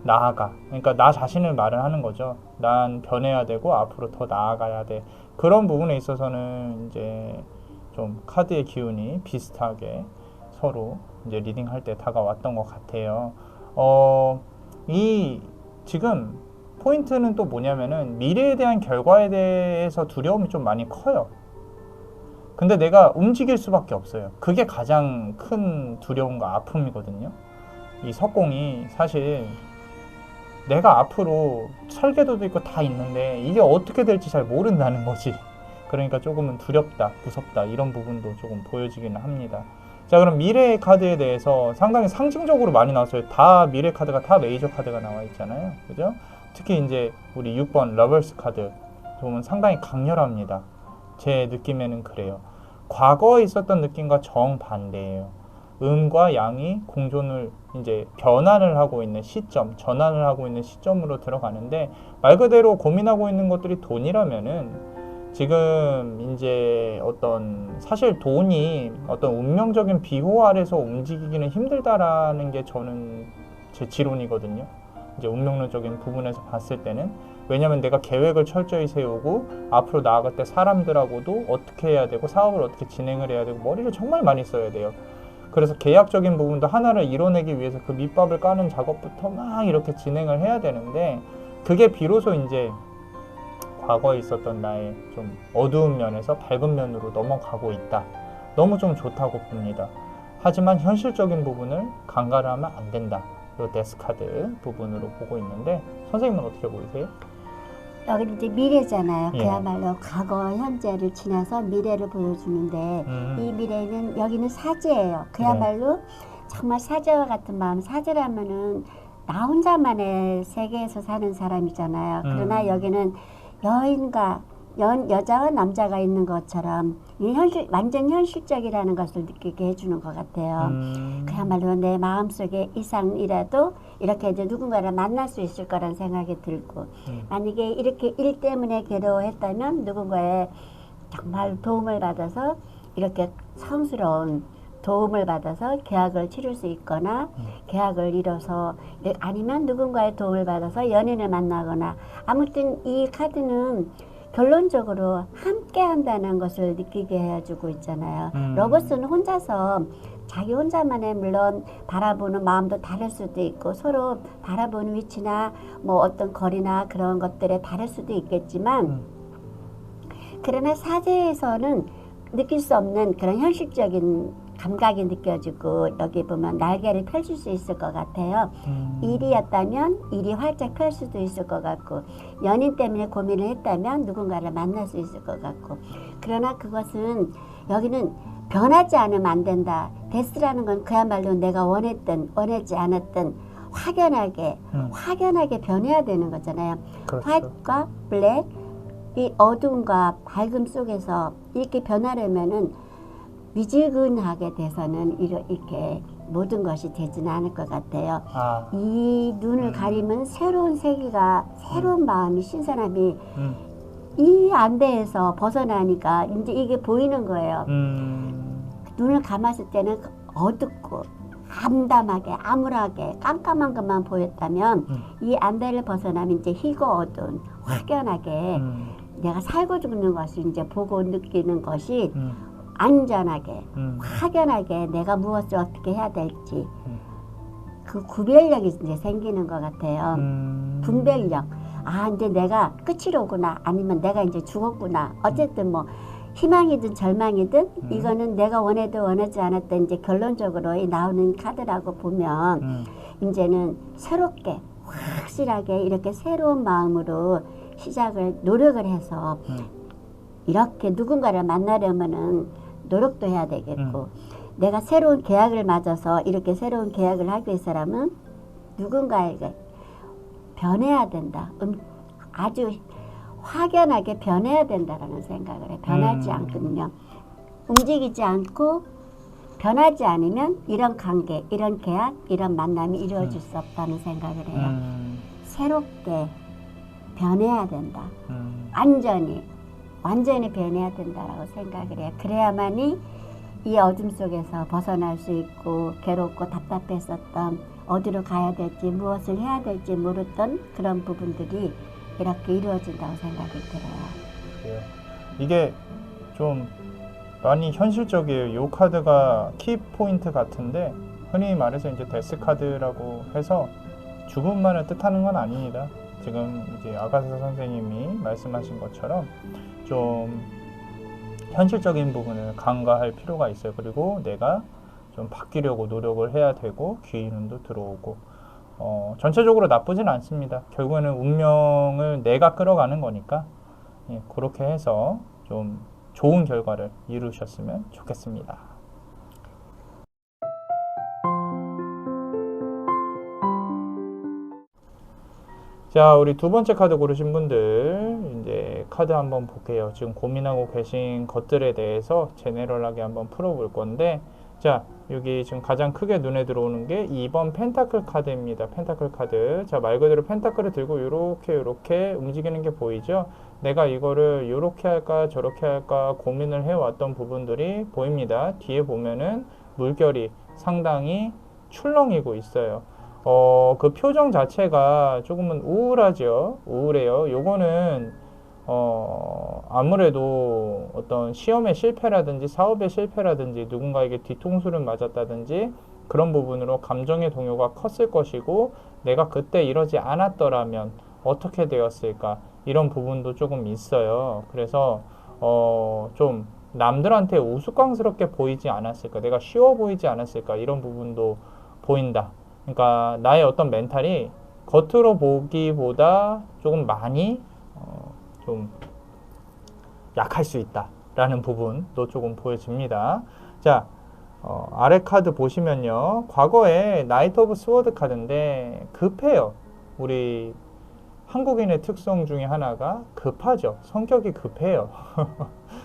나아가. 그러니까 나 자신을 말을 하는 거죠. 난 변해야 되고 앞으로 더 나아가야 돼. 그런 부분에 있어서는 이제 좀 카드의 기운이 비슷하게 서로 이제 리딩할 때 다가왔던 것 같아요. 이 지금 포인트는 또 뭐냐면은 미래에 대한 결과에 대해서 두려움이 좀 많이 커요. 근데 내가 움직일 수밖에 없어요. 그게 가장 큰 두려움과 아픔이거든요. 이 석공이 사실 내가 앞으로 설계도도 있고 다 있는데 이게 어떻게 될지 잘 모른다는 거지. 그러니까 조금은 두렵다, 무섭다 이런 부분도 조금 보여지기는 합니다. 자, 그럼 미래의 카드에 대해서 상당히 상징적으로 많이 나왔어요. 다 미래 카드가 다 메이저 카드가 나와 있잖아요. 그죠? 특히 이제 우리 6번 러버스 카드 보면 상당히 강렬합니다. 제 느낌에는 그래요. 과거에 있었던 느낌과 정반대예요. 음과 양이 공존을 이제 변환을 하고 있는 시점, 전환을 하고 있는 시점으로 들어가는데 말 그대로 고민하고 있는 것들이 돈이라면은 지금 이제 사실 돈이 어떤 운명적인 비호 아래서 움직이기는 힘들다라는 게 저는 제 지론이거든요. 이제 운명론적인 부분에서 봤을 때는 왜냐면 내가 계획을 철저히 세우고 앞으로 나아갈 때 사람들하고도 어떻게 해야 되고 사업을 어떻게 진행을 해야 되고 머리를 정말 많이 써야 돼요. 그래서 계약적인 부분도 하나를 이뤄내기 위해서 그 밑밥을 까는 작업부터 막 이렇게 진행을 해야 되는데 그게 비로소 이제 과거에 있었던 나의 좀 어두운 면에서 밝은 면으로 넘어가고 있다. 너무 좀 좋다고 봅니다. 하지만 현실적인 부분을 간과를 하면 안 된다. 이 데스카드 부분으로 보고 있는데 선생님은 어떻게 보이세요? 여기 이제 미래잖아요. 예. 그야말로 과거, 현재를 지나서 미래를 보여주는데 이 미래는 여기는 사제예요. 그야말로 정말 사제와 같은 마음. 사제라면은 나 혼자만의 세계에서 사는 사람이잖아요. 그러나 여기는 여인과 여자와 남자가 있는 것처럼 완전 현실적이라는 것을 느끼게 해주는 것 같아요. 그야말로 내 마음속에 이상이라도 이렇게 이제 누군가를 만날 수 있을 거란 생각이 들고 만약에 이렇게 일 때문에 괴로워했다면 누군가의 정말 도움을 받아서 이렇게 성스러운 도움을 받아서 계약을 치를 수 있거나 계약을 이뤄서 아니면 누군가의 도움을 받아서 연인을 만나거나 아무튼 이 카드는 결론적으로 함께 한다는 것을 느끼게 해주고 있잖아요. 로봇은 혼자서 자기 혼자만의 물론 바라보는 마음도 다를 수도 있고 서로 바라보는 위치나 뭐 어떤 거리나 그런 것들에 다를 수도 있겠지만 그러나 사제에서는 느낄 수 없는 그런 현실적인 감각이 느껴지고 여기 보면 날개를 펼칠 수 있을 것 같아요. 일이었다면 일이 활짝 펼 수도 있을 것 같고 연인 때문에 고민을 했다면 누군가를 만날 수 있을 것 같고 그러나 그것은 여기는 변하지 않으면 안 된다. 데스라는 건 그야말로 내가 원했든 원하지 않았든 확연하게 변해야 되는 거잖아요. 그렇죠. 화이트과 블랙, 이 어둠과 밝음 속에서 이렇게 변하려면은 미지근하게 돼서는 이렇게 모든 것이 되지는 않을 것 같아요. 이 눈을 가리면 새로운 세계가 새로운 마음이 신선함이 이 안대에서 벗어나니까 이제 이게 보이는 거예요. 눈을 감았을 때는 어둡고 암담하게 암울하게 깜깜한 것만 보였다면 이 안대를 벗어나면 이제 희고 어두운 확연하게 내가 살고 죽는 것을 이제 보고 느끼는 것이 안전하게 확연하게 내가 무엇을 어떻게 해야 될지 그 구별력이 이제 생기는 것 같아요. 분별력. 아 이제 내가 끝이로구나 아니면 내가 이제 죽었구나 어쨌든 뭐 희망이든 절망이든 이거는 내가 원해도 원하지 않았던 이제 결론적으로 나오는 카드라고 보면 이제는 새롭게 확실하게 이렇게 새로운 마음으로 시작을 노력을 해서 이렇게 누군가를 만나려면은 노력도 해야 되겠고 내가 새로운 계약을 맞아서 이렇게 새로운 계약을 하기 위해서라면 누군가에게 변해야 된다. 아주 확연하게 변해야 된다라는 생각을 해. 변하지 않거든요. 움직이지 않고 변하지 않으면 이런 관계, 이런 계약, 이런 만남이 이루어질 수 없다는 생각을 해요. 새롭게 변해야 된다. 완전히 변해야 된다라고 생각을 해요. 그래야만이 이 어둠 속에서 벗어날 수 있고 괴롭고 답답했었던 어디로 가야 될지 무엇을 해야 될지 모르던 그런 부분들이 이렇게 이루어진다고 생각이 들어요. 이게 좀 많이 현실적이에요. 이 카드가 키포인트 같은데 흔히 말해서 이제 데스 카드라고 해서 죽음만을 뜻하는 건 아닙니다. 지금 이제 아가사 선생님이 말씀하신 것처럼 좀 현실적인 부분을 간과할 필요가 있어요. 그리고 내가 좀 바뀌려고 노력을 해야 되고 기운도 들어오고 전체적으로 나쁘진 않습니다. 결국에는 운명을 내가 끌어가는 거니까 그렇게 해서 좀 좋은 결과를 이루셨으면 좋겠습니다. 자, 우리 두 번째 카드 고르신 분들 이제 카드 한번 볼게요. 지금 고민하고 계신 것들에 대해서 제네럴하게 한번 풀어볼 건데, 자, 여기 지금 가장 크게 눈에 들어오는 게 2번 펜타클 카드입니다. 펜타클 카드. 자, 말 그대로 펜타클을 들고 요렇게 움직이는 게 보이죠? 내가 이거를 요렇게 할까 저렇게 할까 고민을 해왔던 부분들이 보입니다. 뒤에 보면은 물결이 상당히 출렁이고 있어요. 그 표정 자체가 조금은 우울하죠. 우울해요. 요거는 아무래도 어떤 시험의 실패라든지 사업의 실패라든지 누군가에게 뒤통수를 맞았다든지 그런 부분으로 감정의 동요가 컸을 것이고 내가 그때 이러지 않았더라면 어떻게 되었을까 이런 부분도 조금 있어요. 그래서 좀 남들한테 우스꽝스럽게 보이지 않았을까, 내가 쉬워 보이지 않았을까, 이런 부분도 보인다. 그러니까 나의 어떤 멘탈이 겉으로 보기보다 조금 많이 좀 약할 수 있다라는 부분도 조금 보여집니다. 자, 아래 카드 보시면요, 과거에 나이트 오브 스워드 카드인데 급해요. 우리 한국인의 특성 중에 하나가 급하죠. 성격이 급해요.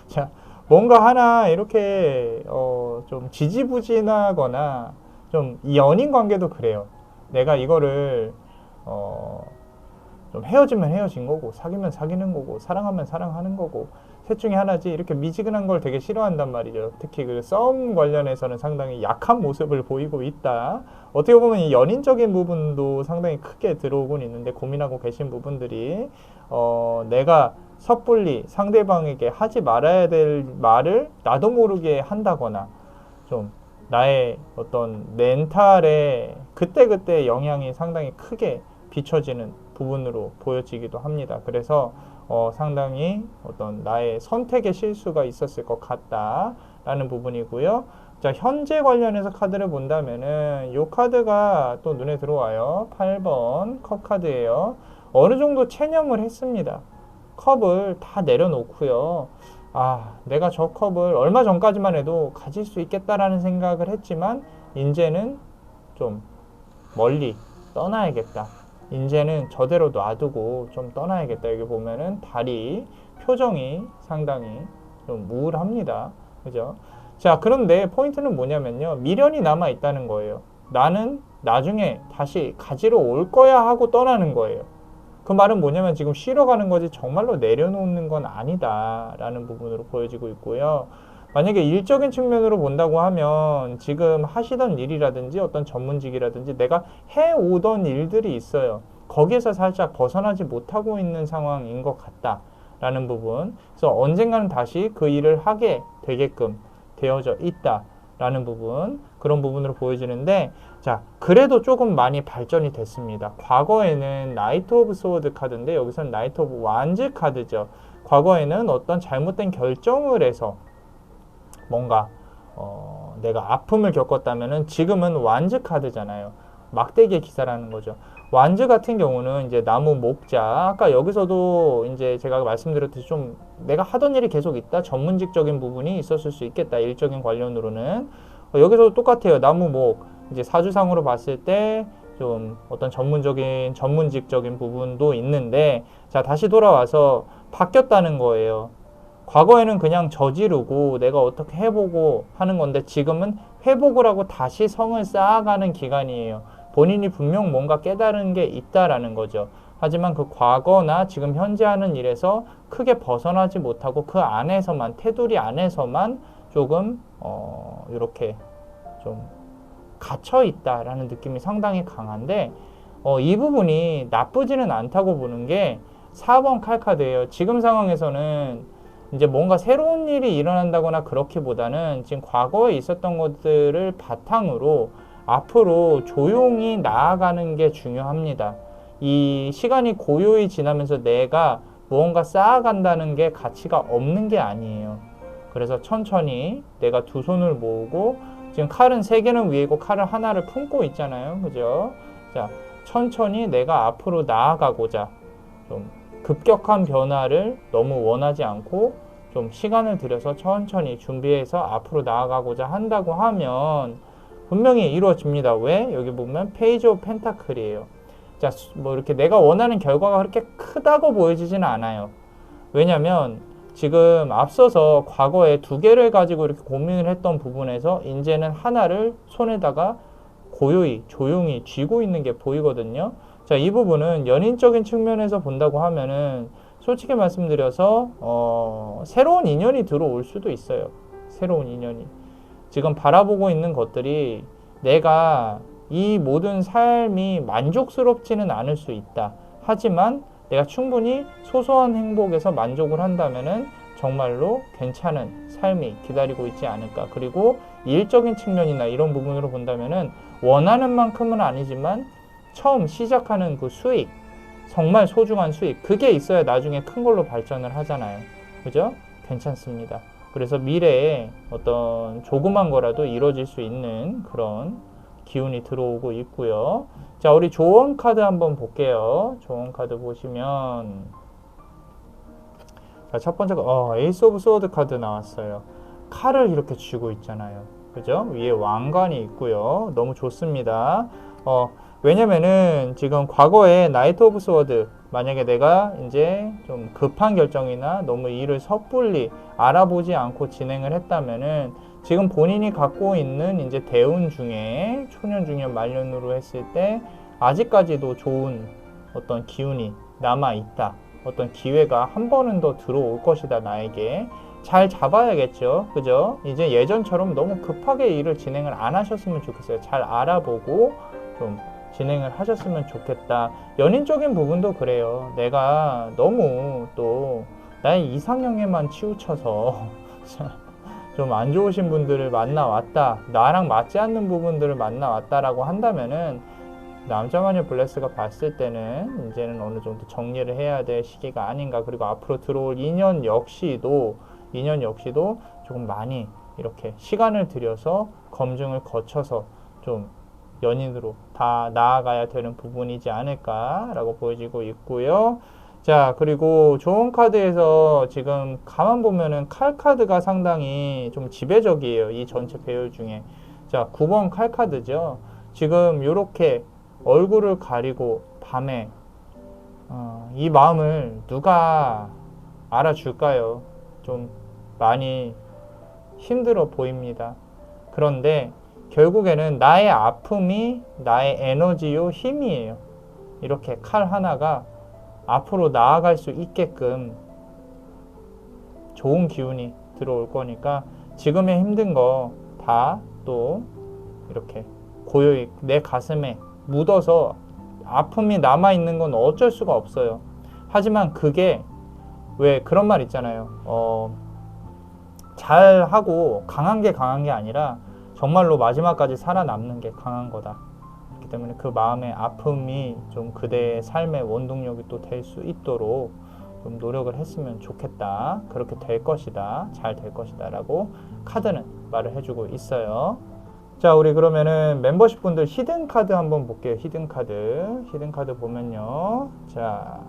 자, 뭔가 하나 이렇게 좀 지지부진하거나 좀 연인 관계도 그래요. 내가 이거를 좀 헤어지면 헤어진 거고, 사귀면 사귀는 거고, 사랑하면 사랑하는 거고, 셋 중에 하나지, 이렇게 미지근한 걸 되게 싫어한단 말이죠. 특히 그 썸 관련해서는 상당히 약한 모습을 보이고 있다. 어떻게 보면 이 연인적인 부분도 상당히 크게 들어오곤 있는데, 고민하고 계신 부분들이 내가 섣불리 상대방에게 하지 말아야 될 말을 나도 모르게 한다거나, 좀 나의 어떤 멘탈에 그때그때 영향이 상당히 크게 비춰지는 부분으로 보여지기도 합니다. 그래서 상당히 어떤 나의 선택의 실수가 있었을 것 같다라는 부분이고요. 자, 현재 관련해서 카드를 본다면은 이 카드가 또 눈에 들어와요. 8번 컵 카드예요. 어느 정도 체념을 했습니다. 컵을 다 내려놓고요. 아, 내가 저 컵을 얼마 전까지만 해도 가질 수 있겠다라는 생각을 했지만 이제는 좀 멀리 떠나야겠다. 이제는 저대로 놔두고 좀 떠나야겠다. 여기 보면은 다리 표정이 상당히 좀 우울합니다. 그죠? 자, 그런데 포인트는 뭐냐면요, 미련이 남아 있다는 거예요. 나는 나중에 다시 가지러 올 거야 하고 떠나는 거예요. 그 말은 뭐냐면 지금 쉬러 가는 거지 정말로 내려놓는 건 아니다 라는 부분으로 보여지고 있고요. 만약에 일적인 측면으로 본다고 하면 지금 하시던 일이라든지 어떤 전문직이라든지 내가 해오던 일들이 있어요. 거기에서 살짝 벗어나지 못하고 있는 상황인 것 같다라는 부분. 그래서 언젠가는 다시 그 일을 하게 되게끔 되어져 있다라는 부분, 그런 부분으로 보여지는데, 자, 그래도 조금 많이 발전이 됐습니다. 과거에는 나이트 오브 소드 카드인데 여기서는 나이트 오브 완즈 카드죠. 과거에는 어떤 잘못된 결정을 해서 뭔가 내가 아픔을 겪었다면은 지금은 완즈 카드잖아요. 막대기의 기사라는 거죠. 완즈 같은 경우는 이제 나무 목자, 아까 여기서도 이제 제가 말씀드렸듯이 좀 내가 하던 일이 계속 있다, 전문직적인 부분이 있었을 수 있겠다, 일적인 관련으로는. 여기서도 똑같아요. 나무 목, 이제 사주상으로 봤을 때 좀 어떤 전문직적인 부분도 있는데, 자, 다시 돌아와서 바뀌었다는 거예요. 과거에는 그냥 저지르고 내가 어떻게 해보고 하는 건데 지금은 회복을 하고 다시 성을 쌓아가는 기간이에요. 본인이 분명 뭔가 깨달은 게 있다라는 거죠. 하지만 그 과거나 지금 현재 하는 일에서 크게 벗어나지 못하고 그 안에서만, 테두리 안에서만 조금 이렇게 좀 갇혀 있다라는 느낌이 상당히 강한데, 이 부분이 나쁘지는 않다고 보는 게 4번 칼카드예요. 지금 상황에서는 이제 뭔가 새로운 일이 일어난다거나 그렇기보다는 지금 과거에 있었던 것들을 바탕으로 앞으로 조용히 나아가는 게 중요합니다. 이 시간이 고요히 지나면서 내가 무언가 쌓아간다는 게 가치가 없는 게 아니에요. 그래서 천천히 내가 두 손을 모으고, 지금 칼은 세 개는 위에고 칼을 하나를 품고 있잖아요. 그죠? 자, 천천히 내가 앞으로 나아가고자, 좀 급격한 변화를 너무 원하지 않고 좀 시간을 들여서 천천히 준비해서 앞으로 나아가고자 한다고 하면 분명히 이루어집니다. 왜? 여기 보면 페이지 오브 펜타클이에요. 자, 뭐 이렇게 내가 원하는 결과가 그렇게 크다고 보여지지는 않아요. 왜냐면 지금 앞서서 과거에 두 개를 가지고 이렇게 고민을 했던 부분에서 이제는 하나를 손에다가 고요히 조용히 쥐고 있는 게 보이거든요. 자, 이 부분은 연인적인 측면에서 본다고 하면은 솔직히 말씀드려서 새로운 인연이 들어올 수도 있어요. 새로운 인연이. 지금 바라보고 있는 것들이 내가 이 모든 삶이 만족스럽지는 않을 수 있다. 하지만 내가 충분히 소소한 행복에서 만족을 한다면은 정말로 괜찮은 삶이 기다리고 있지 않을까. 그리고 일적인 측면이나 이런 부분으로 본다면은 원하는 만큼은 아니지만 처음 시작하는 그 수익, 정말 소중한 수익, 그게 있어야 나중에 큰 걸로 발전을 하잖아요. 그죠? 괜찮습니다. 그래서 미래에 어떤 조그만 거라도 이루어질 수 있는 그런 기운이 들어오고 있고요. 자, 우리 조언 카드 한번 볼게요. 조언 카드 보시면, 자, 첫 번째 에이스 오브 소드 카드 나왔어요. 칼을 이렇게 쥐고 있잖아요. 그죠? 위에 왕관이 있고요. 너무 좋습니다. 왜냐면은 지금 과거에 나이트 오브 스워드, 만약에 내가 이제 좀 급한 결정이나 너무 일을 섣불리 알아보지 않고 진행을 했다면은 지금 본인이 갖고 있는 이제 대운 중에 초년, 중년, 말년으로 했을 때 아직까지도 좋은 어떤 기운이 남아 있다. 어떤 기회가 한 번은 더 들어올 것이다, 나에게. 잘 잡아야겠죠. 그죠? 이제 예전처럼 너무 급하게 일을 진행을 안 하셨으면 좋겠어요. 잘 알아보고 좀 진행을 하셨으면 좋겠다. 연인적인 부분도 그래요. 내가 너무 또 나의 이상형에만 치우쳐서 좀 안 좋으신 분들을 만나왔다, 나랑 맞지 않는 부분들을 만나왔다라고 한다면은 남자마녀 블레스가 봤을 때는 이제는 어느 정도 정리를 해야 될 시기가 아닌가. 그리고 앞으로 들어올 인연 역시도 조금 많이 이렇게 시간을 들여서 검증을 거쳐서 좀 연인으로 다 나아가야 되는 부분이지 않을까라고 보여지고 있고요. 자, 그리고 좋은 카드에서 지금 가만 보면은 칼 카드가 상당히 좀 지배적이에요. 이 전체 배열 중에. 자, 9번 칼 카드죠. 지금 요렇게 얼굴을 가리고 밤에 이 마음을 누가 알아줄까요? 좀 많이 힘들어 보입니다. 그런데 결국에는 나의 아픔이 나의 에너지요, 힘이에요. 이렇게 칼 하나가 앞으로 나아갈 수 있게끔 좋은 기운이 들어올 거니까 지금의 힘든 거 다 또 이렇게 고요히 내 가슴에 묻어서 아픔이 남아있는 건 어쩔 수가 없어요. 하지만 그게 왜 그런 말 있잖아요. 잘하고 강한 게 아니라 정말로 마지막까지 살아남는 게 강한 거다. 그렇기 때문에 그 마음의 아픔이 좀 그대의 삶의 원동력이 또 될 수 있도록 좀 노력을 했으면 좋겠다. 그렇게 될 것이다. 잘 될 것이다. 라고 카드는 말을 해주고 있어요. 자, 우리 그러면은 멤버십 분들 히든 카드 한번 볼게요. 히든 카드 보면요. 자,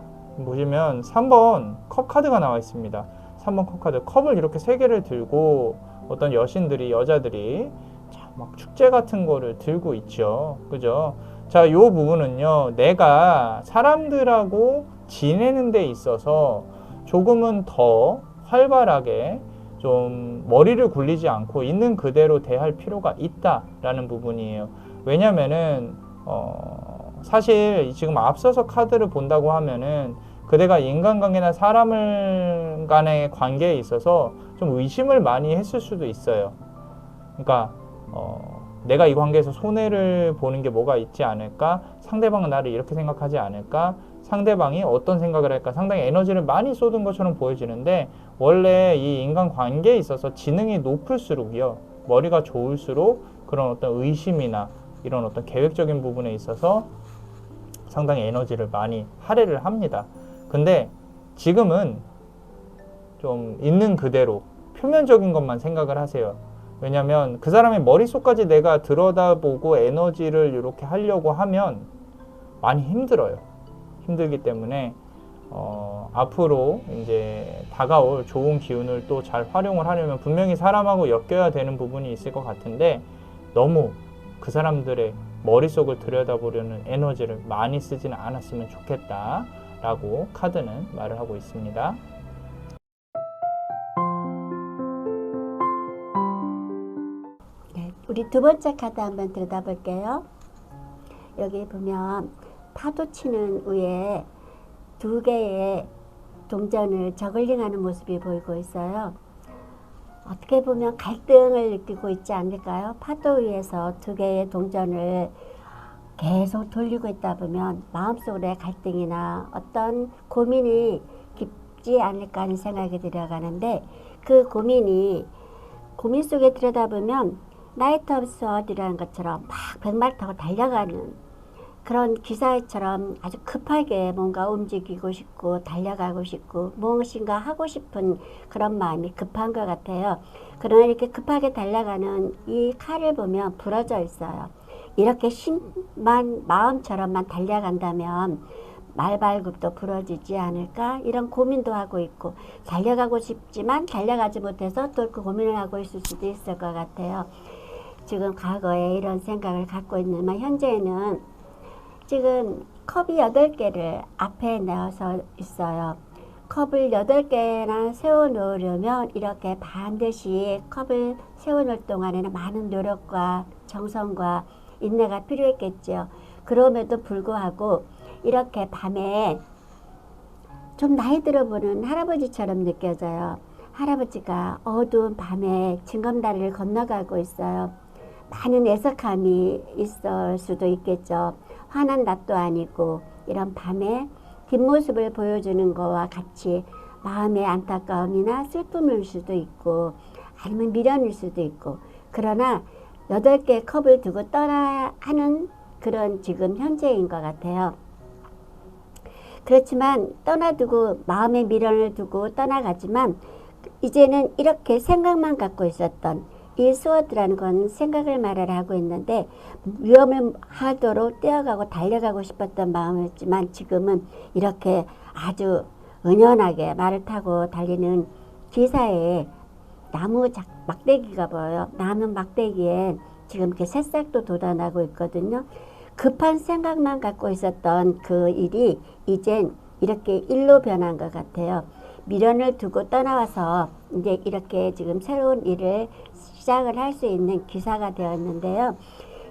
보시면 3번 컵 카드가 나와 있습니다. 3번 컵 카드. 컵을 이렇게 3개를 들고 어떤 여자들이 막 축제 같은 거를 들고 있죠. 그죠? 자, 요 부분은요, 내가 사람들하고 지내는 데 있어서 조금은 더 활발하게 좀 머리를 굴리지 않고 있는 그대로 대할 필요가 있다라는 부분이에요. 왜냐면은 사실 지금 앞서서 카드를 본다고 하면은 그대가 인간관계나 사람 간의 관계에 있어서 좀 의심을 많이 했을 수도 있어요. 그러니까 내가 이 관계에서 손해를 보는 게 뭐가 있지 않을까? 상대방은 나를 이렇게 생각하지 않을까? 상대방이 어떤 생각을 할까? 상당히 에너지를 많이 쏟은 것처럼 보여지는데 원래 이 인간관계에 있어서 지능이 높을수록요, 머리가 좋을수록 그런 어떤 의심이나 이런 어떤 계획적인 부분에 있어서 상당히 에너지를 많이 할애를 합니다. 근데 지금은 좀 있는 그대로 표면적인 것만 생각을 하세요. 왜냐면 그 사람의 머릿속까지 내가 들여다보고 에너지를 이렇게 하려고 하면 많이 힘들어요. 힘들기 때문에 앞으로 이제 다가올 좋은 기운을 또 잘 활용을 하려면 분명히 사람하고 엮여야 되는 부분이 있을 것 같은데 너무 그 사람들의 머릿속을 들여다보려는 에너지를 많이 쓰지는 않았으면 좋겠다라고 카드는 말을 하고 있습니다. 네, 우리 두 번째 카드 한번 들여다볼게요. 여기 보면 파도 치는 위에 두 개의 동전을 저글링하는 모습이 보이고 있어요. 어떻게 보면 갈등을 느끼고 있지 않을까요? 파도 위에서 두 개의 동전을 계속 돌리고 있다 보면 마음속에 갈등이나 어떤 고민이 깊지 않을까 하는 생각이 들어가는데 그 고민 속에 들여다보면 나이트 오브 스워드라는 것처럼 막 백마를 타고 달려가는 그런 기사처럼 아주 급하게 뭔가 움직이고 싶고 달려가고 싶고 무엇인가 하고 싶은 그런 마음이 급한 것 같아요. 그러나 이렇게 급하게 달려가는 이 칼을 보면 부러져 있어요. 이렇게 심한 마음처럼만 달려간다면 말발굽도 부러지지 않을까 이런 고민도 하고 있고, 달려가고 싶지만 달려가지 못해서 또 그 고민을 하고 있을 수도 있을 것 같아요. 지금 과거에 이런 생각을 갖고 있는데 현재는 지금 컵이 8개를 앞에 넣어서 있어요. 컵을 8개나 세워 놓으려면 이렇게 반드시 컵을 세워 놓을 동안에는 많은 노력과 정성과 인내가 필요했겠죠. 그럼에도 불구하고 이렇게 밤에 좀 나이 들어 보는 할아버지처럼 느껴져요. 할아버지가 어두운 밤에 징검다리를 건너가고 있어요. 많은 애석함이 있을 수도 있겠죠. 화난 낮도 아니고 이런 밤에 뒷모습을 보여주는 거와 같이 마음의 안타까움이나 슬픔일 수도 있고 아니면 미련일 수도 있고, 그러나 8개 컵을 두고 떠나야 하는 그런 지금 현재인 것 같아요. 그렇지만 떠나두고 마음의 미련을 두고 떠나가지만 이제는 이렇게 생각만 갖고 있었던 이 스워드라는 건 생각을 말을 하고 있는데 위험을 하도록 뛰어가고 달려가고 싶었던 마음이었지만 지금은 이렇게 아주 은연하게 말을 타고 달리는 기사에 나무 막대기가 보여요. 나무 막대기에 지금 이렇게 새싹도 돋아나고 있거든요. 급한 생각만 갖고 있었던 그 일이 이젠 이렇게 일로 변한 것 같아요. 미련을 두고 떠나와서 이제 이렇게 지금 새로운 일을 시작을 할 수 있는 기사가 되었는데요.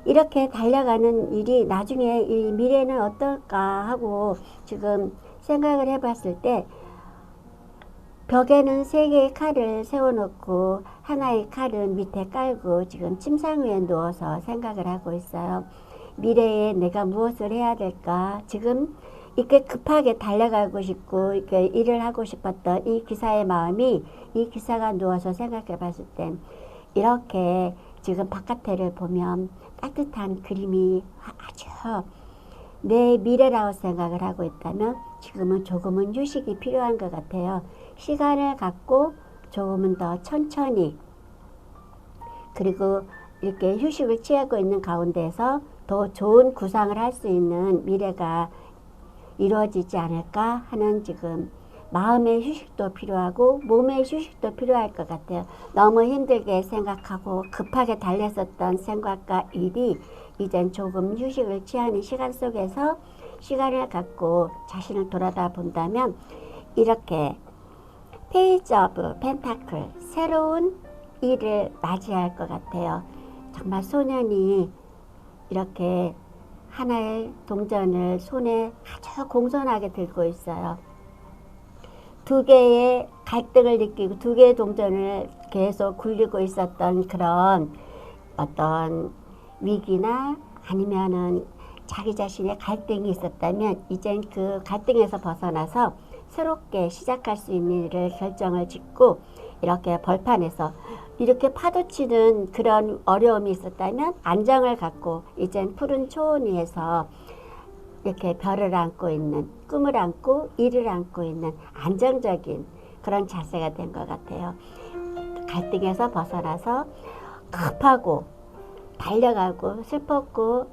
이렇게 달려가는 일이 나중에 이 미래는 어떨까 하고 지금 생각을 해봤을 때 벽에는 3개의 칼을 세워놓고 하나의 칼은 밑에 깔고 지금 침상 위에 누워서 생각을 하고 있어요. 미래에 내가 무엇을 해야 될까? 지금 이렇게 급하게 달려가고 싶고 이렇게 일을 하고 싶었던 이 기사의 마음이 이 기사가 누워서 생각해 봤을 땐 이렇게 지금 바깥을 보면 따뜻한 그림이 아주 내 미래라고 생각을 하고 있다면 지금은 조금은 휴식이 필요한 것 같아요. 시간을 갖고 조금은 더 천천히, 그리고 이렇게 휴식을 취하고 있는 가운데서 더 좋은 구상을 할 수 있는 미래가 이루어지지 않을까 하는 지금 마음의 휴식도 필요하고 몸의 휴식도 필요할 것 같아요. 너무 힘들게 생각하고 급하게 달렸었던 생각과 일이 이젠 조금 휴식을 취하는 시간 속에서 시간을 갖고 자신을 돌아다 본다면 이렇게 페이지 오브 펜타클, 새로운 일을 맞이할 것 같아요. 정말 소년이 이렇게 하나의 동전을 손에 아주 공손하게 들고 있어요. 2개의 갈등을 느끼고 2개의 동전을 계속 굴리고 있었던 그런 어떤 위기나 아니면은 자기 자신의 갈등이 있었다면 이젠 그 갈등에서 벗어나서 새롭게 시작할 수 있는 일을 결정을 짓고 이렇게 벌판에서 이렇게 파도치는 그런 어려움이 있었다면 안정을 갖고 이젠 푸른 초원 위에서 이렇게 별을 안고 있는, 꿈을 안고 일을 안고 있는 안정적인 그런 자세가 된 것 같아요. 갈등에서 벗어나서 급하고 달려가고 슬펐고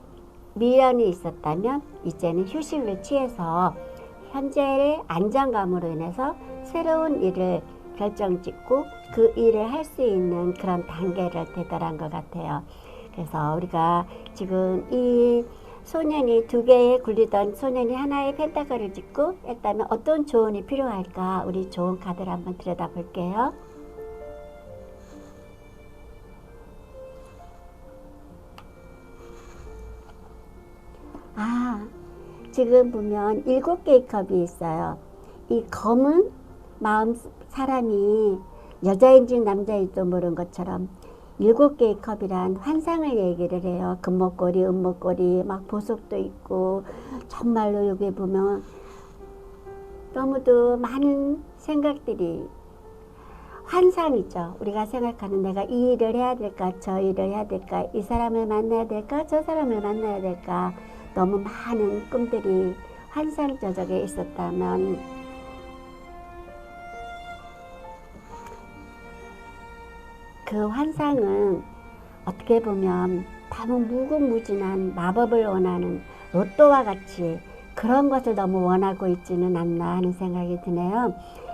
미련이 있었다면 이제는 휴식을 취해서 현재의 안정감으로 인해서 새로운 일을 결정짓고 그 일을 할 수 있는 그런 단계를 되돌아간 것 같아요. 그래서 우리가 지금 이 소년이 2개에 굴리던 소년이 하나의 펜타클을 짚고 했다면 어떤 조언이 필요할까? 우리 조언 카드를 한번 들여다 볼게요. 지금 보면 7개의 컵이 있어요. 이 검은 마음 사람이 여자인지 남자인지도 모르는 것처럼 7개의 컵이란 환상을 얘기를 해요. 금목걸이, 은목걸이, 막 보석도 있고 정말로 여기 보면 너무도 많은 생각들이 환상이죠. 우리가 생각하는 내가 이 일을 해야 될까, 저 일을 해야 될까, 이 사람을 만나야 될까, 저 사람을 만나야 될까, 너무 많은 꿈들이 환상조적에 있었다면 그 환상은 어떻게 보면 너무 무궁무진한 마법을 원하는 로또와 같이 그런 것을 너무 원하고 있지는 않나 하는 생각이 드네요.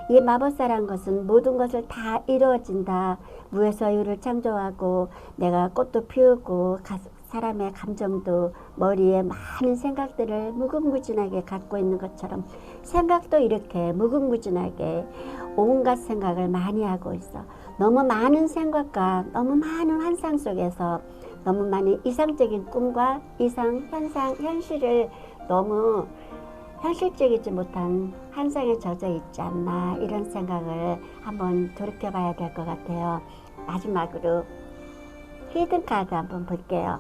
이 마법사란 것은 모든 것을 다 이루어진다. 무에서 유를 창조하고 내가 꽃도 피우고 사람의 감정도 머리에 많은 생각들을 무궁무진하게 갖고 있는 것처럼 생각도 이렇게 무궁무진하게 온갖 생각을 많이 하고 있어. 너무 많은 생각과 너무 많은 환상 속에서 너무 많은 이상적인 꿈과 이상, 현상, 현실을 너무 현실적이지 못한 환상에 젖어 있지 않나 이런 생각을 한번 돌이켜봐야 될 것 같아요. 마지막으로 히든카드 한번 볼게요.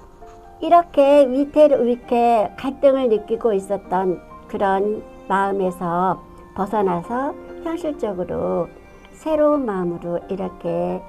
이렇게 위태 갈등을 느끼고 있었던 그런 마음에서 벗어나서 현실적으로 새로운 마음으로 이렇게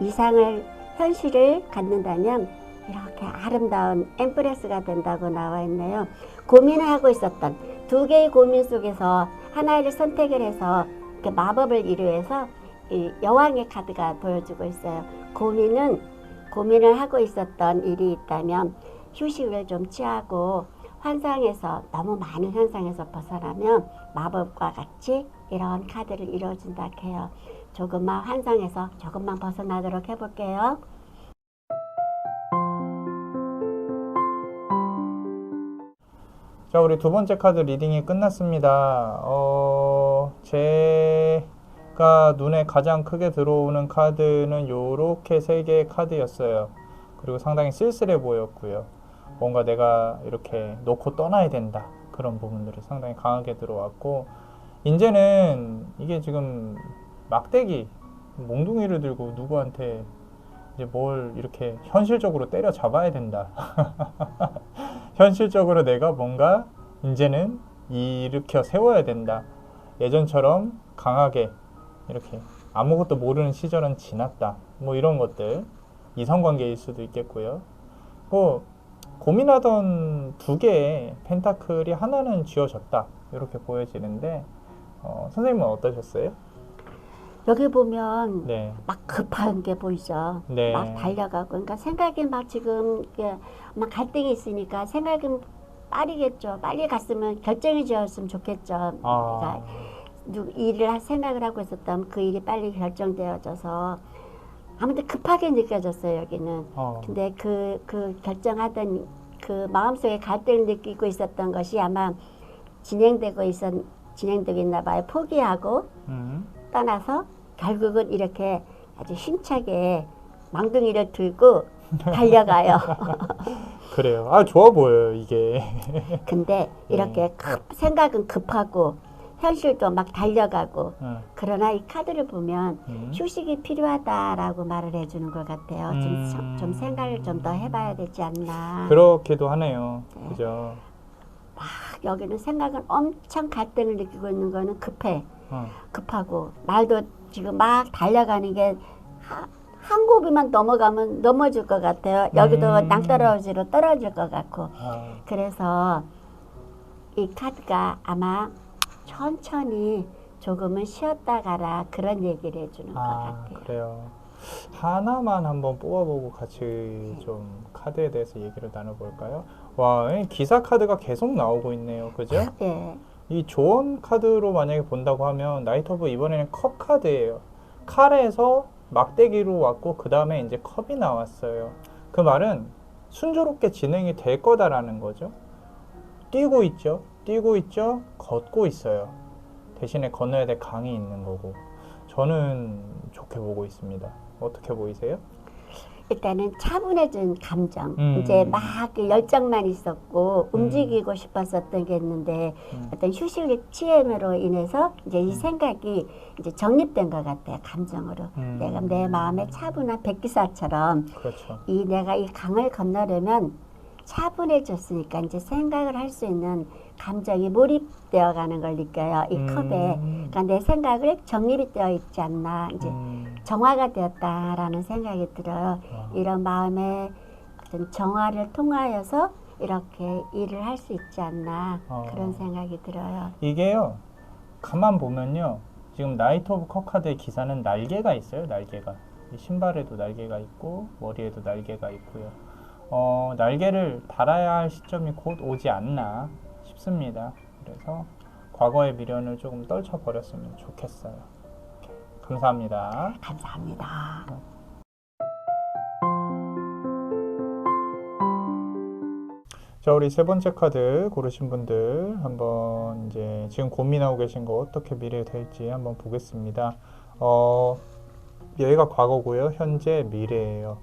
이상을 현실을 갖는다면 이렇게 아름다운 엠프레스가 된다고 나와 있네요. 고민을 하고 있었던 두 개의 고민 속에서 하나를 선택을 해서 이렇게 마법을 이루어서 이 여왕의 카드가 보여주고 있어요. 고민을 하고 있었던 일이 있다면 휴식을 좀 취하고 환상에서 너무 많은 현상에서 벗어나면 마법과 같이 이런 카드를 이루어준다 해요. 조금만 환상에서 조금만 벗어나도록 해볼게요. 자, 우리 두 번째 카드 리딩이 끝났습니다. 제가 눈에 가장 크게 들어오는 카드는 요렇게 세 개의 카드였어요. 그리고 상당히 쓸쓸해 보였고요. 뭔가 내가 이렇게 놓고 떠나야 된다. 그런 부분들이 상당히 강하게 들어왔고, 이제는 이게 지금 막대기, 몽둥이를 들고 누구한테 이제 뭘 이렇게 현실적으로 때려 잡아야 된다. 현실적으로 내가 뭔가 이제는 일으켜 세워야 된다. 예전처럼 강하게 이렇게 아무것도 모르는 시절은 지났다. 뭐 이런 것들. 이성관계일 수도 있겠고요. 뭐 고민하던 두 개의 펜타클이 하나는 쥐어졌다. 이렇게 보여지는데 선생님은 어떠셨어요? 여기 보면 네. 막 급한 게 보이죠. 네. 막 달려가고. 그러니까 생각이 막 지금 이게 막 갈등이 있으니까 생각은 빠르겠죠. 빨리 갔으면 결정이 지었으면 좋겠죠. 그러니까 일을 생각을 하고 있었다면 그 일이 빨리 결정되어져서 아무튼 급하게 느껴졌어요, 여기는. 근데 그 결정하던 그 마음속에 갈등을 느끼고 있었던 것이 아마 진행되고 있나 봐요. 포기하고 떠나서 결국은 이렇게 아주 힘차게 망둥이를 들고 달려가요. 그래요. 아, 좋아 보여요, 이게. 근데 이렇게 생각은 급하고 현실도 막 달려가고 그러나 이 카드를 보면 휴식이 필요하다라고 말을 해주는 것 같아요. 좀 생각을 좀 더 해봐야 되지 않나. 그렇기도 하네요. 네. 그죠? 막 여기는 생각은 엄청 갈등을 느끼고 있는 거는 급하고 말도 지금 막 달려가는 게 한 고비만 넘어가면 넘어질 것 같아요. 여기도 낭떠러지로 떨어질 것 같고. 그래서 이 카드가 아마 천천히 조금은 쉬었다 가라 그런 얘기를 해주는 것 같아요. 그래요. 하나만 한번 뽑아보고 같이 좀 카드에 대해서 얘기를 나눠볼까요? 와, 기사 카드가 계속 나오고 있네요. 그죠? 네. 이 조언 카드로 만약에 본다고 하면 나이트 오브 이번에는 컵 카드예요. 칼에서 막대기로 왔고 그 다음에 이제 컵이 나왔어요. 그 말은 순조롭게 진행이 될 거다라는 거죠. 뛰고 있죠. 걷고 있어요. 대신에 건너야 될 강이 있는 거고. 저는 좋게 보고 있습니다. 어떻게 보이세요? 일단은 차분해진 감정. 이제 막 그 열정만 있었고 움직이고 싶었었던 게 있는데 어떤 휴식을 취함으로 인해서 이제 이 생각이 이제 정립된 것 같아요. 감정으로. 내가 내 마음에 차분한 백기사처럼 그렇죠. 내가 이 강을 건너려면 차분해졌으니까 이제 생각을 할 수 있는 감정이 몰입되어 가는 걸 느껴요. 이 컵에. 그러니까 내 생각을 정립이 되어 있지 않나. 이제 정화가 되었다라는 생각이 들어요. 이런 마음의 어떤 정화를 통하여서 이렇게 일을 할 수 있지 않나 그런 생각이 들어요. 이게요, 가만 보면요, 지금 나이트 오브 커카드의 기사는 날개가 있어요. 날개가. 이 신발에도 날개가 있고 머리에도 날개가 있고요. 날개를 달아야 할 시점이 곧 오지 않나 싶습니다. 그래서 과거의 미련을 조금 떨쳐버렸으면 좋겠어요. 감사합니다. 감사합니다. 자, 우리 세 번째 카드 고르신 분들 한번 이제 지금 고민하고 계신 거 어떻게 미래 될지 한번 보겠습니다. 여기가 과거고요. 현재 미래예요.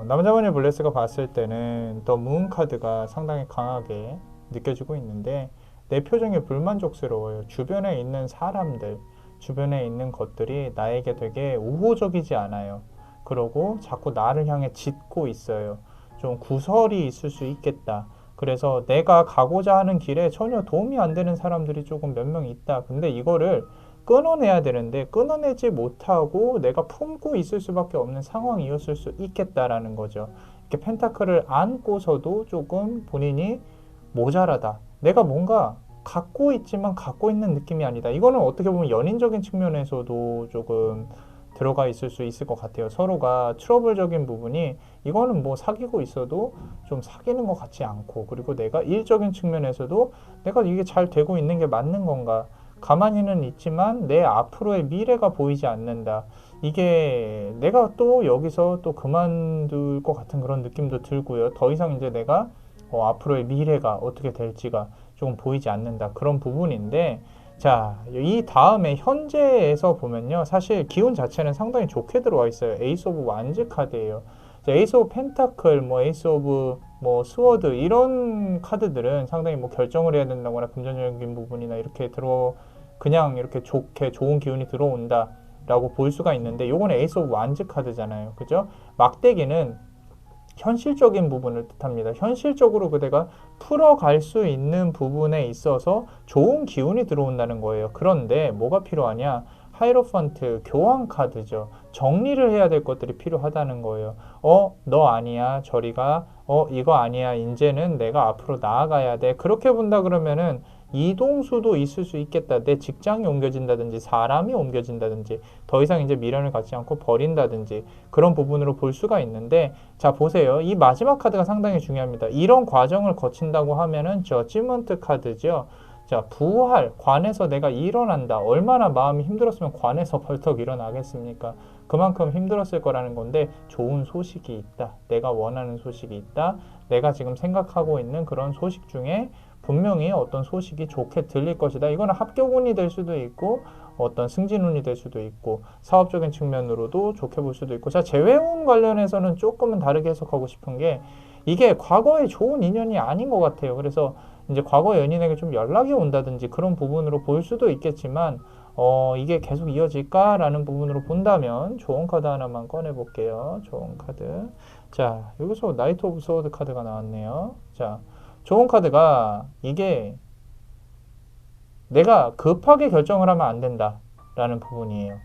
남자분의 블레스가 봤을 때는 더 문 카드가 상당히 강하게 느껴지고 있는데 내 표정이 불만족스러워요. 주변에 있는 사람들, 주변에 있는 것들이 나에게 되게 우호적이지 않아요. 그러고 자꾸 나를 향해 짖고 있어요. 좀 구설이 있을 수 있겠다. 그래서 내가 가고자 하는 길에 전혀 도움이 안 되는 사람들이 조금 몇 명 있다. 근데 이거를 끊어내야 되는데 끊어내지 못하고 내가 품고 있을 수밖에 없는 상황이었을 수 있겠다라는 거죠. 이렇게 펜타클을 안고서도 조금 본인이 모자라다. 내가 뭔가 갖고 있지만 갖고 있는 느낌이 아니다. 이거는 어떻게 보면 연인적인 측면에서도 조금 들어가 있을 수 있을 것 같아요. 서로가 트러블적인 부분이 이거는 뭐 사귀고 있어도 좀 사귀는 것 같지 않고, 그리고 내가 일적인 측면에서도 내가 이게 잘 되고 있는 게 맞는 건가, 가만히는 있지만 내 앞으로의 미래가 보이지 않는다. 이게 내가 또 여기서 또 그만둘 것 같은 그런 느낌도 들고요. 더 이상 이제 내가 앞으로의 미래가 어떻게 될지가 조금 보이지 않는다. 그런 부분인데, 자, 이 다음에 현재에서 보면요, 사실 기운 자체는 상당히 좋게 들어와 있어요. 에이스 오브 완즈 카드예요. 에이스 오브 펜타클, 뭐 에이스 오브 뭐 스워드 이런 카드들은 상당히 뭐 결정을 해야 된다거나 금전적인 부분이나 이렇게 그냥 이렇게 좋게 좋은 기운이 들어온다라고 볼 수가 있는데, 요거는 에이스 오브 완즈 카드잖아요. 그죠? 막대기는 현실적인 부분을 뜻합니다. 현실적으로 그대가 풀어갈 수 있는 부분에 있어서 좋은 기운이 들어온다는 거예요. 그런데 뭐가 필요하냐? 하이로펀트, 교환 카드죠. 정리를 해야 될 것들이 필요하다는 거예요. 너 아니야. 저리 가. 이거 아니야. 이제는 내가 앞으로 나아가야 돼. 그렇게 본다 그러면은 이동수도 있을 수 있겠다. 내 직장이 옮겨진다든지 사람이 옮겨진다든지 더 이상 이제 미련을 갖지 않고 버린다든지 그런 부분으로 볼 수가 있는데, 자 보세요. 이 마지막 카드가 상당히 중요합니다. 이런 과정을 거친다고 하면은 저지먼트 카드죠. 자, 부활, 관에서 내가 일어난다. 얼마나 마음이 힘들었으면 관에서 벌떡 일어나겠습니까? 그만큼 힘들었을 거라는 건데, 좋은 소식이 있다. 내가 원하는 소식이 있다. 내가 지금 생각하고 있는 그런 소식 중에 분명히 어떤 소식이 좋게 들릴 것이다. 이거는 합격운이 될 수도 있고 어떤 승진운이 될 수도 있고 사업적인 측면으로도 좋게 볼 수도 있고, 자, 재회운 관련해서는 조금은 다르게 해석하고 싶은 게, 이게 과거의 좋은 인연이 아닌 것 같아요. 그래서 이제 과거 연인에게 좀 연락이 온다든지 그런 부분으로 볼 수도 있겠지만, 이게 계속 이어질까라는 부분으로 본다면 좋은 카드 하나만 꺼내 볼게요. 좋은 카드. 자, 여기서 나이트 오브 소드 카드가 나왔네요. 자, 좋은 카드가 이게 내가 급하게 결정을 하면 안 된다라는 부분이에요.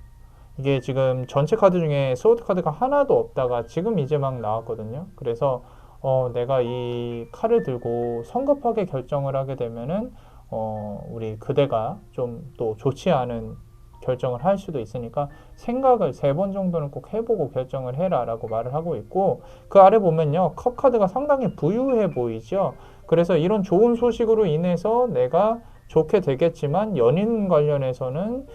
이게 지금 전체 카드 중에 소드 카드가 하나도 없다가 지금 이제 막 나왔거든요. 그래서 내가 이 칼을 들고 성급하게 결정을 하게 되면은 우리 그대가 좀 또 좋지 않은 결정을 할 수도 있으니까 생각을 3번 정도는 꼭 해보고 결정을 해라 라고 말을 하고 있고, 그 아래 보면요, 컵 카드가 상당히 부유해 보이죠. 그래서 이런 좋은 소식으로 인해서 내가 좋게 되겠지만 연인 관련해서는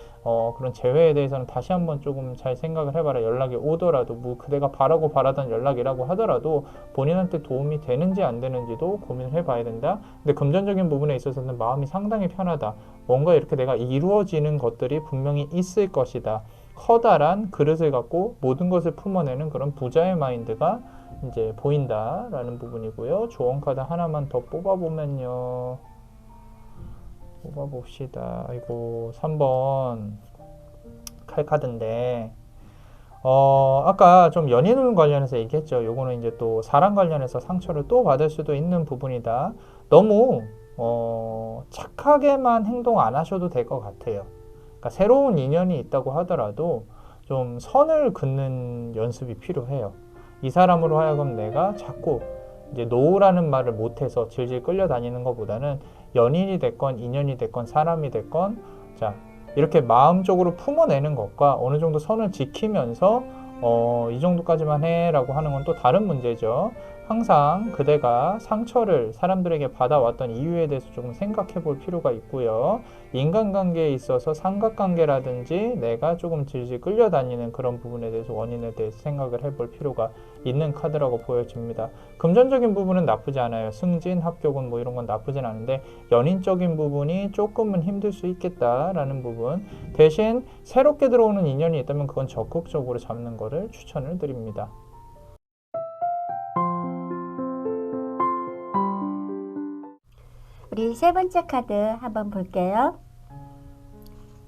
그런 재회에 대해서는 다시 한번 조금 잘 생각을 해봐라. 연락이 오더라도 뭐 그대가 바라고 바라던 연락이라고 하더라도 본인한테 도움이 되는지 안 되는지도 고민을 해봐야 된다. 근데 금전적인 부분에 있어서는 마음이 상당히 편하다. 뭔가 이렇게 내가 이루어지는 것들이 분명히 있을 것이다. 커다란 그릇을 갖고 모든 것을 품어내는 그런 부자의 마인드가 이제 보인다라는 부분이고요. 조언 카드 하나만 더 뽑아보면요. 뽑아봅시다. 이거 3번 칼 카드인데, 아까 좀 연인운 관련해서 얘기했죠. 요거는 이제 또 사랑 관련해서 상처를 또 받을 수도 있는 부분이다. 너무 착하게만 행동 안 하셔도 될 것 같아요. 그러니까 새로운 인연이 있다고 하더라도 좀 선을 긋는 연습이 필요해요. 이 사람으로 하여금 내가 자꾸 이제 노후라는 말을 못해서 질질 끌려다니는 것보다는 연인이 됐건 인연이 됐건 사람이 됐건 자 이렇게 마음적으로 품어내는 것과 어느 정도 선을 지키면서 이 정도까지만 해라고 하는 건 또 다른 문제죠. 항상 그대가 상처를 사람들에게 받아왔던 이유에 대해서 조금 생각해 볼 필요가 있고요. 인간관계에 있어서 삼각관계라든지 내가 조금 질질 끌려다니는 그런 부분에 대해서 원인에 대해서 생각을 해볼 필요가 있는 카드라고 보여집니다. 금전적인 부분은 나쁘지 않아요. 승진, 합격은 뭐 이런 건 나쁘진 않은데 연인적인 부분이 조금은 힘들 수 있겠다라는 부분. 대신 새롭게 들어오는 인연이 있다면 그건 적극적으로 잡는 거를 추천을 드립니다. 우리 세 번째 카드 한번 볼게요.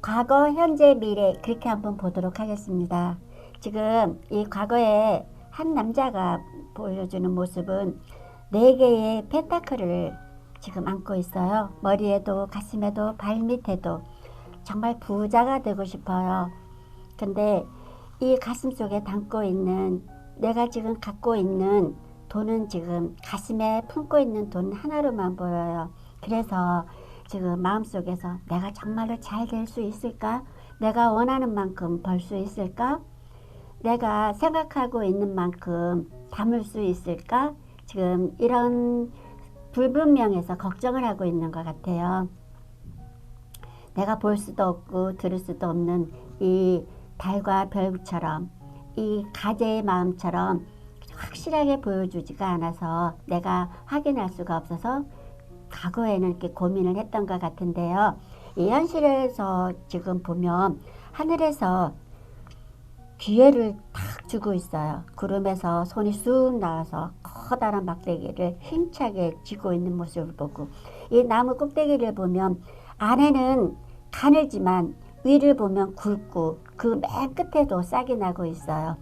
과거, 현재, 미래 그렇게 한번 보도록 하겠습니다. 지금 이 과거에 한 남자가 보여주는 모습은 4개의 펜타클을 지금 안고 있어요. 머리에도 가슴에도 발밑에도 정말 부자가 되고 싶어요. 근데 이 가슴 속에 담고 있는 내가 지금 갖고 있는 돈은 지금 가슴에 품고 있는 돈 하나로만 보여요. 그래서 지금 마음속에서 내가 정말로 잘 될 수 있을까? 내가 원하는 만큼 벌 수 있을까? 내가 생각하고 있는 만큼 담을 수 있을까? 지금 이런 불분명해서 걱정을 하고 있는 것 같아요. 내가 볼 수도 없고 들을 수도 없는 이 달과 별처럼 이 가재의 마음처럼 확실하게 보여주지가 않아서 내가 확인할 수가 없어서 과거에는 이렇게 고민을 했던 것 같은데요. 이 현실에서 지금 보면 하늘에서 기회를 탁 주고 있어요. 구름에서 손이 쑥 나와서 커다란 막대기를 힘차게 쥐고 있는 모습을 보고 이 나무 꼭대기를 보면 안에는 가늘지만 위를 보면 굵고 그 맨 끝에도 싹이 나고 있어요.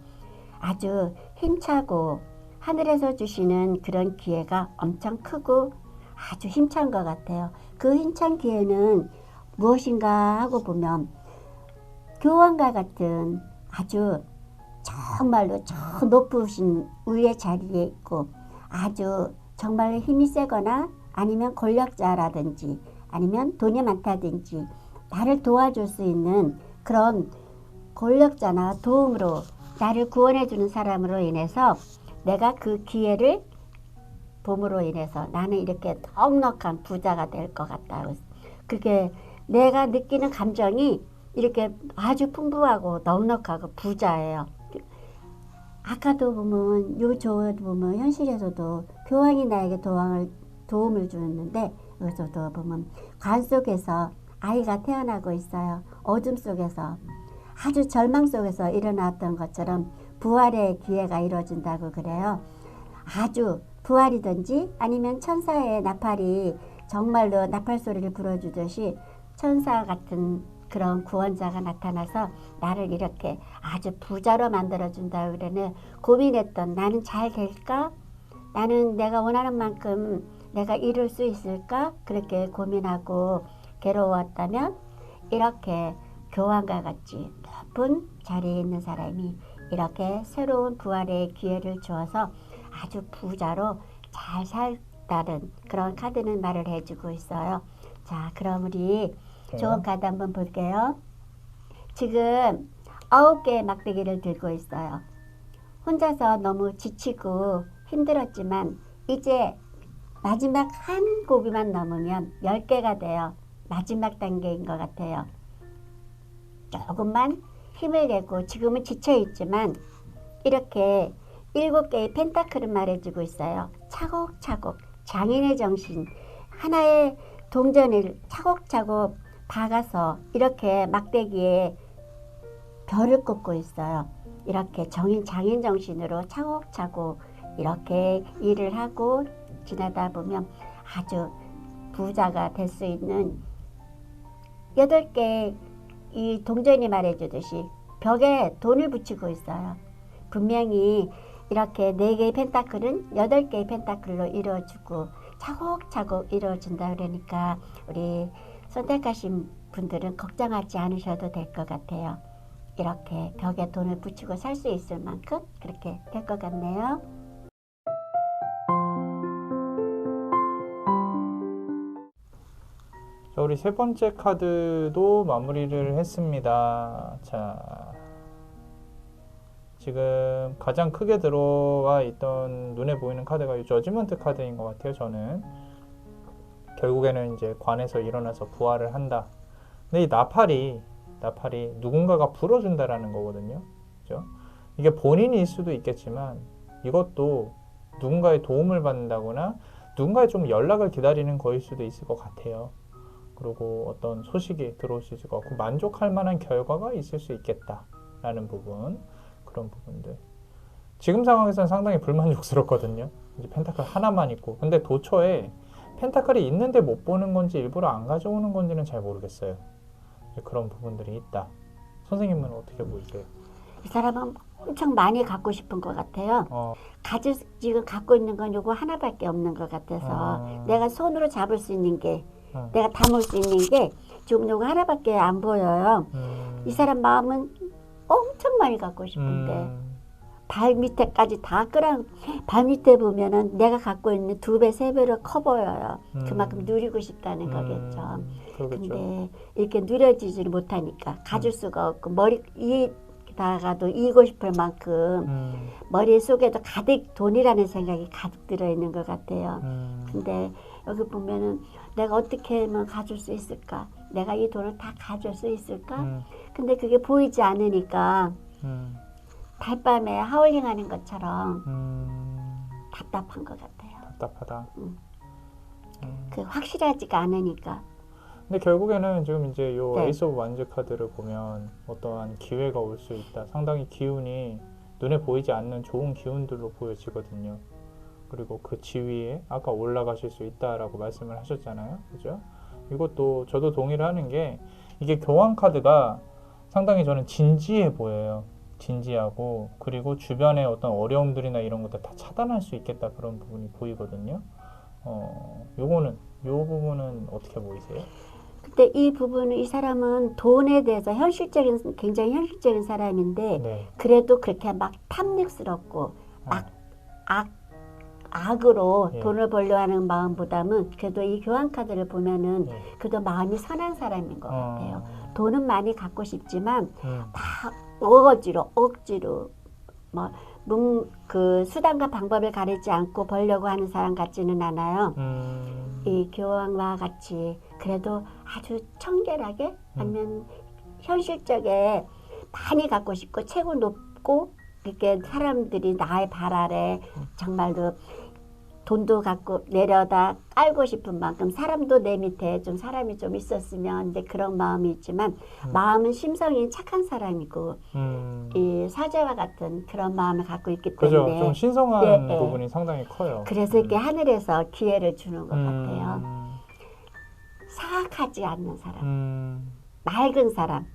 아주 힘차고 하늘에서 주시는 그런 기회가 엄청 크고 아주 힘찬 것 같아요. 그 힘찬 기회는 무엇인가 하고 보면 교황과 같은 아주 정말로 저 높으신 위의 자리에 있고 아주 정말 힘이 세거나 아니면 권력자라든지 아니면 돈이 많다든지 나를 도와줄 수 있는 그런 권력자나 도움으로 나를 구원해주는 사람으로 인해서 내가 그 기회를 봄으로 인해서 나는 이렇게 넉넉한 부자가 될 것 같다. 그게 내가 느끼는 감정이 이렇게 아주 풍부하고 넉넉하고 부자예요. 아까도 보면 요 보면 현실에서도 교황이 나에게 도움을 주었는데 여기서도 보면 관 속에서 아이가 태어나고 있어요. 어둠 속에서 아주 절망 속에서 일어났던 것처럼 부활의 기회가 이루어진다고 그래요. 아주 부활이든지 아니면 천사의 나팔이 정말로 나팔 소리를 불어주듯이 천사 같은 그런 구원자가 나타나서 나를 이렇게 아주 부자로 만들어준다 그러네. 고민했던 나는 잘 될까? 나는 내가 원하는 만큼 내가 이룰 수 있을까? 그렇게 고민하고 괴로웠다면 이렇게 교황과 같이 높은 자리에 있는 사람이 이렇게 새로운 부활의 기회를 주어서 아주 부자로 잘 살다는 그런 카드는 말을 해주고 있어요. 자, 그럼 우리 좋은 카드 한번 볼게요. 지금 9개의 막대기를 들고 있어요. 혼자서 너무 지치고 힘들었지만 이제 마지막 한 고비만 넘으면 10개가 돼요. 마지막 단계인 것 같아요. 조금만 힘을 내고 지금은 지쳐있지만 이렇게 7개의 펜타클을 말해주고 있어요. 차곡차곡 장인의 정신 하나의 동전을 차곡차곡 박아서 이렇게 막대기에 별을 꽂고 있어요. 이렇게 장인 정신으로 차곡차곡 이렇게 일을 하고 지나다 보면 아주 부자가 될 수 있는 8개의 이 동전이 말해주듯이 벽에 돈을 붙이고 있어요. 분명히 이렇게 4개의 펜타클은 8개의 펜타클로 이루어지고 차곡차곡 이루어진다 그러니까 우리 선택하신 분들은 걱정하지 않으셔도 될 것 같아요. 이렇게 벽에 돈을 붙이고 살 수 있을 만큼 그렇게 될 것 같네요. 우리 세 번째 카드도 마무리를 했습니다. 자, 지금 가장 크게 들어와 있던 눈에 보이는 카드가 이 저지먼트 카드인 것 같아요. 저는 결국에는 이제 관에서 일어나서 부활을 한다. 근데 이 나팔이 누군가가 불어준다라는 거거든요. 그죠? 이게 본인일 수도 있겠지만 이것도 누군가의 도움을 받는다거나 누군가의 좀 연락을 기다리는 거일 수도 있을 것 같아요. 그리고 어떤 소식이 들어올 수 있을 것 같고 만족할 만한 결과가 있을 수 있겠다라는 부분, 그런 부분들. 지금 상황에서는 상당히 불만족스럽거든요. 이제 펜타클 하나만 있고, 근데 도처에 펜타클이 있는데 못 보는 건지 일부러 안 가져오는 건지는 잘 모르겠어요. 그런 부분들이 있다. 선생님은 어떻게 보이세요? 이 사람은 엄청 많이 갖고 싶은 것 같아요. 지금 갖고 있는 건 요거 하나밖에 없는 것 같아서 내가 손으로 잡을 수 있는 게, 내가 담을 수 있는 게 지금 요거 하나밖에 안 보여요. 이 사람 마음은 엄청 많이 갖고 싶은데 발 밑에까지 다 발 밑에 보면은 내가 갖고 있는 2배, 3배로 커 보여요. 그만큼 누리고 싶다는 거겠죠. 그러겠죠. 근데 이렇게 누려지지를 못하니까 가질 수가 없고 다가도 이고 싶을 만큼 머릿속에도 가득 돈이라는 생각이 가득 들어있는 것 같아요. 근데 여기 보면은 내가 어떻게 하면 가질 수 있을까? 내가 이 돈을 다 가질 수 있을까? 근데 그게 보이지 않으니까 달밤에 하울링하는 것처럼 답답한 것 같아요. 답답하다. 그 확실하지가 않으니까. 근데 결국에는 지금 이제 요 네. 에이스 오브 완즈 카드를 보면 어떠한 기회가 올 수 있다. 상당히 기운이 눈에 보이지 않는 좋은 기운들로 보여지거든요. 그리고 그 지위에 아까 올라가실 수 있다라고 말씀을 하셨잖아요. 그죠? 이것도 저도 동의를 하는 게, 이게 교황 카드가 상당히 저는 진지해 보여요. 진지하고, 그리고 주변의 어떤 어려움들이나 이런 것들 다 차단할 수 있겠다, 그런 부분이 보이거든요. 요 부분은 어떻게 보이세요? 근데 이 부분은, 이 사람은 돈에 대해서 굉장히 현실적인 사람인데, 네. 그래도 그렇게 막 탐닉스럽고 악으로 예. 돈을 벌려 하는 마음보다는 그래도 이 교환 카드를 보면은 예. 그래도 마음이 선한 사람인 것 같아요. 어, 돈은 많이 갖고 싶지만 다 억지로 그 수단과 방법을 가리지 않고 벌려고 하는 사람 같지는 않아요. 이 교황과 같이 그래도 아주 청결하게, 아니면 현실적에 많이 갖고 싶고 최고 높고, 이렇게 사람들이 나의 발 아래 정말로 돈도 갖고 내려다 깔고 싶은 만큼 사람도 내 밑에 좀 사람이 좀 있었으면, 근데 그런 마음이 있지만 마음은 심성이 착한 사람이고 이 사제와 같은 그런 마음을 갖고 있기 그죠. 때문에 좀 신성한 예. 부분이 상당히 커요. 그래서 이렇게 하늘에서 기회를 주는 것 같아요. 사악하지 않는 사람, 맑은 사람.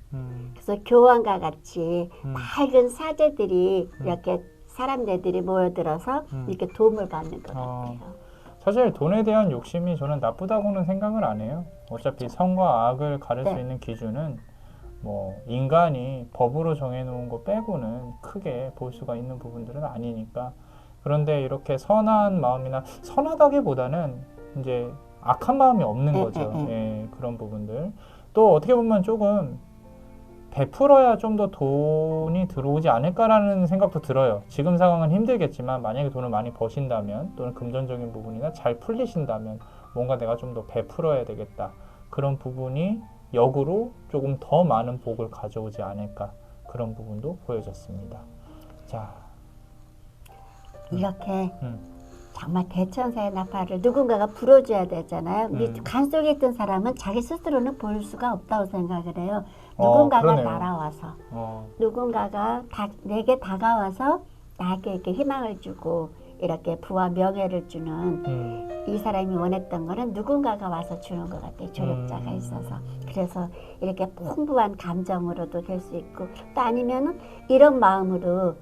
그래서 교황과 같이 맑은 사제들이 이렇게 사람들이 모여들어서 이렇게 도움을 받는 것 같아요. 사실 돈에 대한 욕심이 저는 나쁘다고는 생각을 안 해요. 어차피 선과 악을 가릴 수 있는 기준은 뭐 인간이 법으로 정해놓은 거 빼고는 크게 볼 수가 있는 부분들은 아니니까. 그런데 이렇게 선한 마음이나, 선하다기보다는 이제 악한 마음이 없는 거죠. 예, 그런 부분들. 또 어떻게 보면 조금 베풀어야 좀 더 돈이 들어오지 않을까라는 생각도 들어요. 지금 상황은 힘들겠지만 만약에 돈을 많이 버신다면, 또는 금전적인 부분이나 잘 풀리신다면 뭔가 내가 좀 더 베풀어야 되겠다. 그런 부분이 역으로 조금 더 많은 복을 가져오지 않을까, 그런 부분도 보여졌습니다. 자, 이렇게 정말 대천사의 나팔을 누군가가 불어줘야 되잖아요. 간 속에 있던 사람은 자기 스스로는 볼 수가 없다고 생각을 해요. 누군가가 날아와서, 누군가가 내게 다가와서 나에게 이렇게 희망을 주고 이렇게 부와 명예를 주는, 이 사람이 원했던 거는 누군가가 와서 주는 것 같아요. 조력자가 있어서. 그래서 이렇게 풍부한 감정으로도 될 수 있고, 또 아니면은 이런 마음으로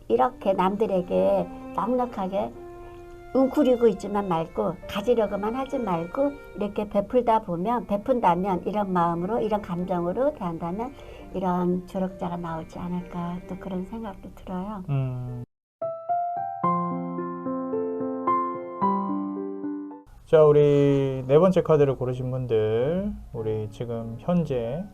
이렇게 남들에게 넉넉하게 웅크리고 있지만 말고, 가지려고만 하지 말고 이렇게 베푼다면 이런 마음으로, 이런 감정으로 대한다면 이런 조력자가 나오지 않을까, 또 그런 생각도 들어요. 자, 우리 네 번째 카드를 고르신 분들, 우리 지금 현재,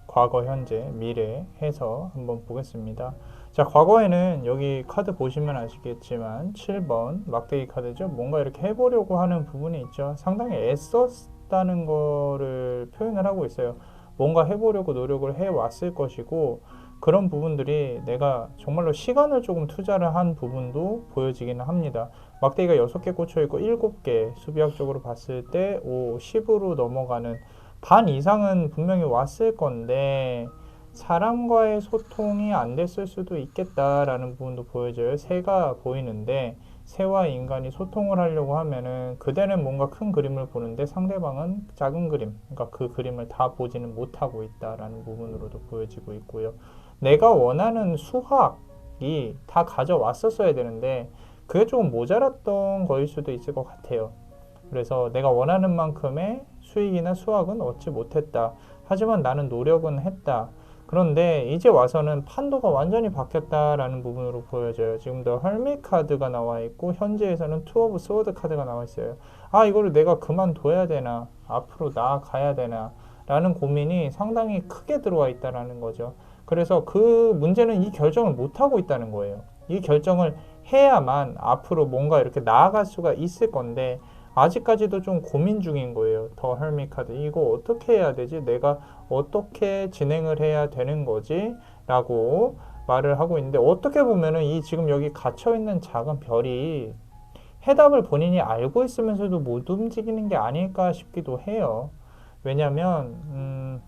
과거, 현재, 미래 해서 한번 보겠습니다. 자, 과거에는 여기 카드 보시면 아시겠지만 7번 막대기 카드죠. 뭔가 이렇게 해보려고 하는 부분이 있죠. 상당히 애썼다는 거를 표현을 하고 있어요. 뭔가 해보려고 노력을 해왔을 것이고, 그런 부분들이 내가 정말로 시간을 조금 투자를 한 부분도 보여지기는 합니다. 막대기가 6개 꽂혀 있고 7개, 수비학적으로 봤을 때 5, 10으로 넘어가는 반 이상은 분명히 왔을 건데 사람과의 소통이 안 됐을 수도 있겠다라는 부분도 보여져요. 새가 보이는데 새와 인간이 소통을 하려고 하면은 그대는 뭔가 큰 그림을 보는데 상대방은 작은 그림, 그러니까 그 그림을 다 보지는 못하고 있다라는 부분으로도 보여지고 있고요. 내가 원하는 수학이 다 가져왔었어야 되는데 그게 조금 모자랐던 거일 수도 있을 것 같아요. 그래서 내가 원하는 만큼의 수익이나 수확은 얻지 못했다. 하지만 나는 노력은 했다. 그런데 이제 와서는 판도가 완전히 바뀌었다라는 부분으로 보여져요. 지금 더 헐밋 카드가 나와 있고 현재에서는 투 오브 소드 카드가 나와 있어요. 아, 이거를 내가 그만둬야 되나? 앞으로 나아가야 되나? 라는 고민이 상당히 크게 들어와 있다라는 거죠. 그래서 그 문제는 이 결정을 못하고 있다는 거예요. 이 결정을 해야만 앞으로 뭔가 이렇게 나아갈 수가 있을 건데 아직까지도 좀 고민 중인 거예요. 더 헐밋 카드. 이거 어떻게 해야 되지? 내가 어떻게 진행을 해야 되는 거지? 라고 말을 하고 있는데 어떻게 보면은 이 지금 여기 갇혀 있는 작은 별이 해답을 본인이 알고 있으면서도 못 움직이는 게 아닐까 싶기도 해요. 왜냐면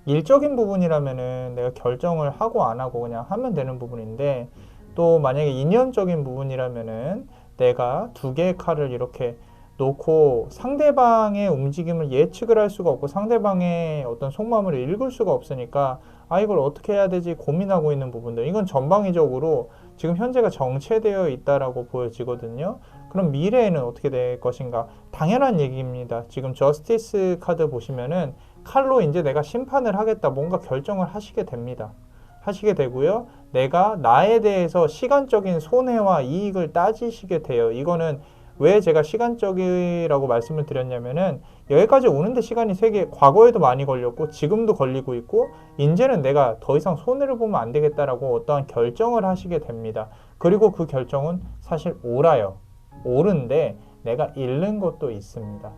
일적인 부분이라면은 내가 결정을 하고 안 하고 그냥 하면 되는 부분인데 또 만약에 인연적인 부분이라면은 내가 두 개의 칼을 이렇게 놓고 상대방의 움직임을 예측을 할 수가 없고 상대방의 어떤 속마음을 읽을 수가 없으니까 아, 이걸 어떻게 해야 되지 고민하고 있는 부분들, 이건 전방위적으로 지금 현재가 정체되어 있다라고 보여지거든요. 그럼 미래에는 어떻게 될 것인가? 당연한 얘기입니다. 지금 저스티스 카드 보시면은 칼로 이제 내가 심판을 하겠다, 뭔가 결정을 하시게 됩니다. 하시게 되고요. 내가 나에 대해서 시간적인 손해와 이익을 따지시게 돼요. 이거는 왜 제가 시간적이라고 말씀을 드렸냐면은 여기까지 오는데 시간이 세게 과거에도 많이 걸렸고 지금도 걸리고 있고 이제는 내가 더 이상 손해를 보면 안 되겠다라고 어떠한 결정을 하시게 됩니다. 그리고 그 결정은 사실 옳아요. 옳은데 내가 잃는 것도 있습니다.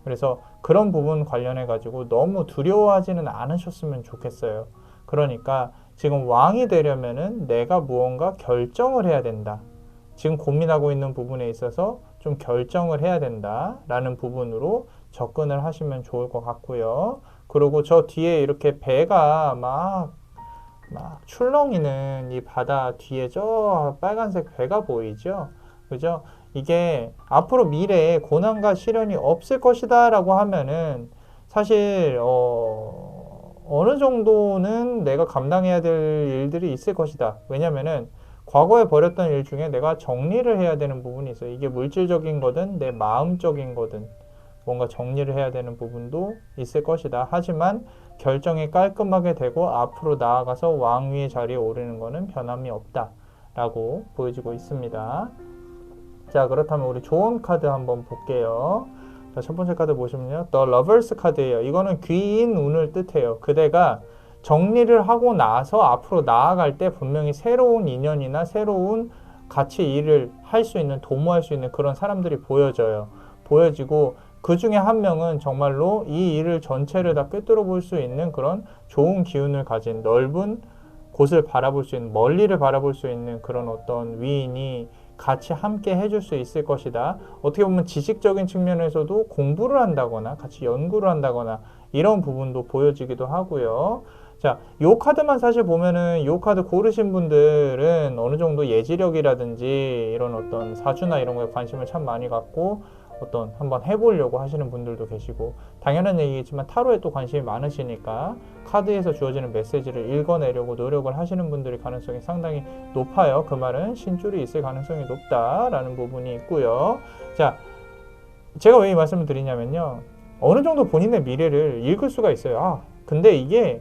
그래서 그런 부분 관련해 가지고 너무 두려워하지는 않으셨으면 좋겠어요. 그러니까 지금 왕이 되려면은 내가 무언가 결정을 해야 된다. 지금 고민하고 있는 부분에 있어서 좀 결정을 해야 된다라는 부분으로 접근을 하시면 좋을 것 같고요. 그리고 저 뒤에 이렇게 배가 막 출렁이는 이 바다 뒤에 저 빨간색 배가 보이죠? 그죠? 이게 앞으로 미래에 고난과 시련이 없을 것이다 라고 하면은 사실 어느 정도는 내가 감당해야 될 일들이 있을 것이다. 왜냐면은 과거에 벌였던 일 중에 내가 정리를 해야 되는 부분이 있어요. 이게 물질적인 거든 내 마음적인 거든 뭔가 정리를 해야 되는 부분도 있을 것이다. 하지만 결정이 깔끔하게 되고 앞으로 나아가서 왕위의 자리에 오르는 거는 변함이 없다 라고 보여지고 있습니다. 자, 그렇다면 우리 조언 카드 한번 볼게요. 자, 첫 번째 카드 보시면요, The Lovers 카드예요. 이거는 귀인 운을 뜻해요. 그대가 정리를 하고 나서 앞으로 나아갈 때 분명히 새로운 인연이나 새로운 같이 일을 할 수 있는, 도모할 수 있는 그런 사람들이 보여지고 그 중에 한 명은 정말로 이 일을 전체를 다 꿰뚫어 볼 수 있는 그런 좋은 기운을 가진, 넓은 곳을 바라볼 수 있는, 멀리를 바라볼 수 있는 그런 어떤 위인이 같이 함께 해줄 수 있을 것이다. 어떻게 보면 지식적인 측면에서도 공부를 한다거나 같이 연구를 한다거나 이런 부분도 보여지기도 하고요. 자, 요 카드만 사실 보면은 요 카드 고르신 분들은 어느 정도 예지력이라든지 이런 어떤 사주나 이런 거에 관심을 참 많이 갖고 어떤 한번 해보려고 하시는 분들도 계시고, 당연한 얘기겠지만 타로에 또 관심이 많으시니까 카드에서 주어지는 메시지를 읽어내려고 노력을 하시는 분들의 가능성이 상당히 높아요. 그 말은 신줄이 있을 가능성이 높다라는 부분이 있고요. 자, 제가 왜 이 말씀을 드리냐면요, 어느 정도 본인의 미래를 읽을 수가 있어요. 아, 근데 이게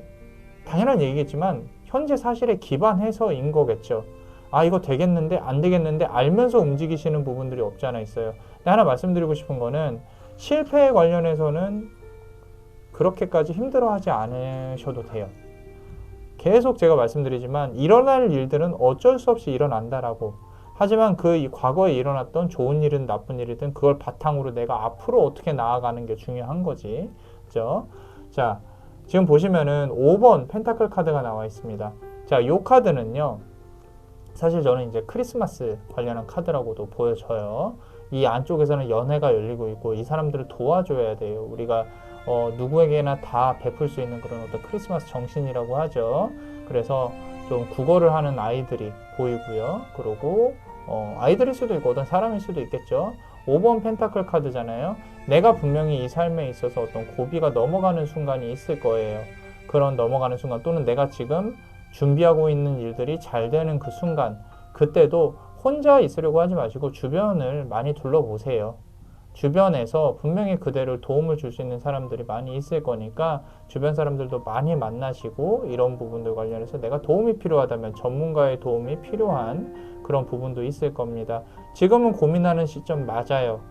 당연한 얘기겠지만 현재 사실에 기반해서인 거겠죠. 아, 이거 되겠는데 안 되겠는데 알면서 움직이시는 부분들이 없지 않아 있어요. 하나 말씀드리고 싶은 거는 실패에 관련해서는 그렇게까지 힘들어하지 않으셔도 돼요. 계속 제가 말씀드리지만 일어날 일들은 어쩔 수 없이 일어난다라고. 하지만 그 과거에 일어났던 좋은 일이든 나쁜 일이든 그걸 바탕으로 내가 앞으로 어떻게 나아가는 게 중요한 거지. 그죠? 자, 지금 보시면은 5번 펜타클 카드가 나와 있습니다. 자, 이 카드는요. 사실 저는 이제 크리스마스 관련한 카드라고도 보여져요. 이 안쪽에서는 연애가 열리고 있고 이 사람들을 도와줘야 돼요. 우리가 누구에게나 다 베풀 수 있는 그런 어떤 크리스마스 정신이라고 하죠. 그래서 좀 국어를 하는 아이들이 보이고요. 그리고 아이들일 수도 있고 어떤 사람일 수도 있겠죠. 5번 펜타클 카드잖아요. 내가 분명히 이 삶에 있어서 어떤 고비가 넘어가는 순간이 있을 거예요. 그런 넘어가는 순간 또는 내가 지금 준비하고 있는 일들이 잘 되는 그 순간, 그때도 혼자 있으려고 하지 마시고 주변을 많이 둘러보세요. 주변에서 분명히 그대를 도움을 줄 수 있는 사람들이 많이 있을 거니까 주변 사람들도 많이 만나시고 이런 부분들 관련해서 내가 도움이 필요하다면 전문가의 도움이 필요한 그런 부분도 있을 겁니다. 지금은 고민하는 시점 맞아요.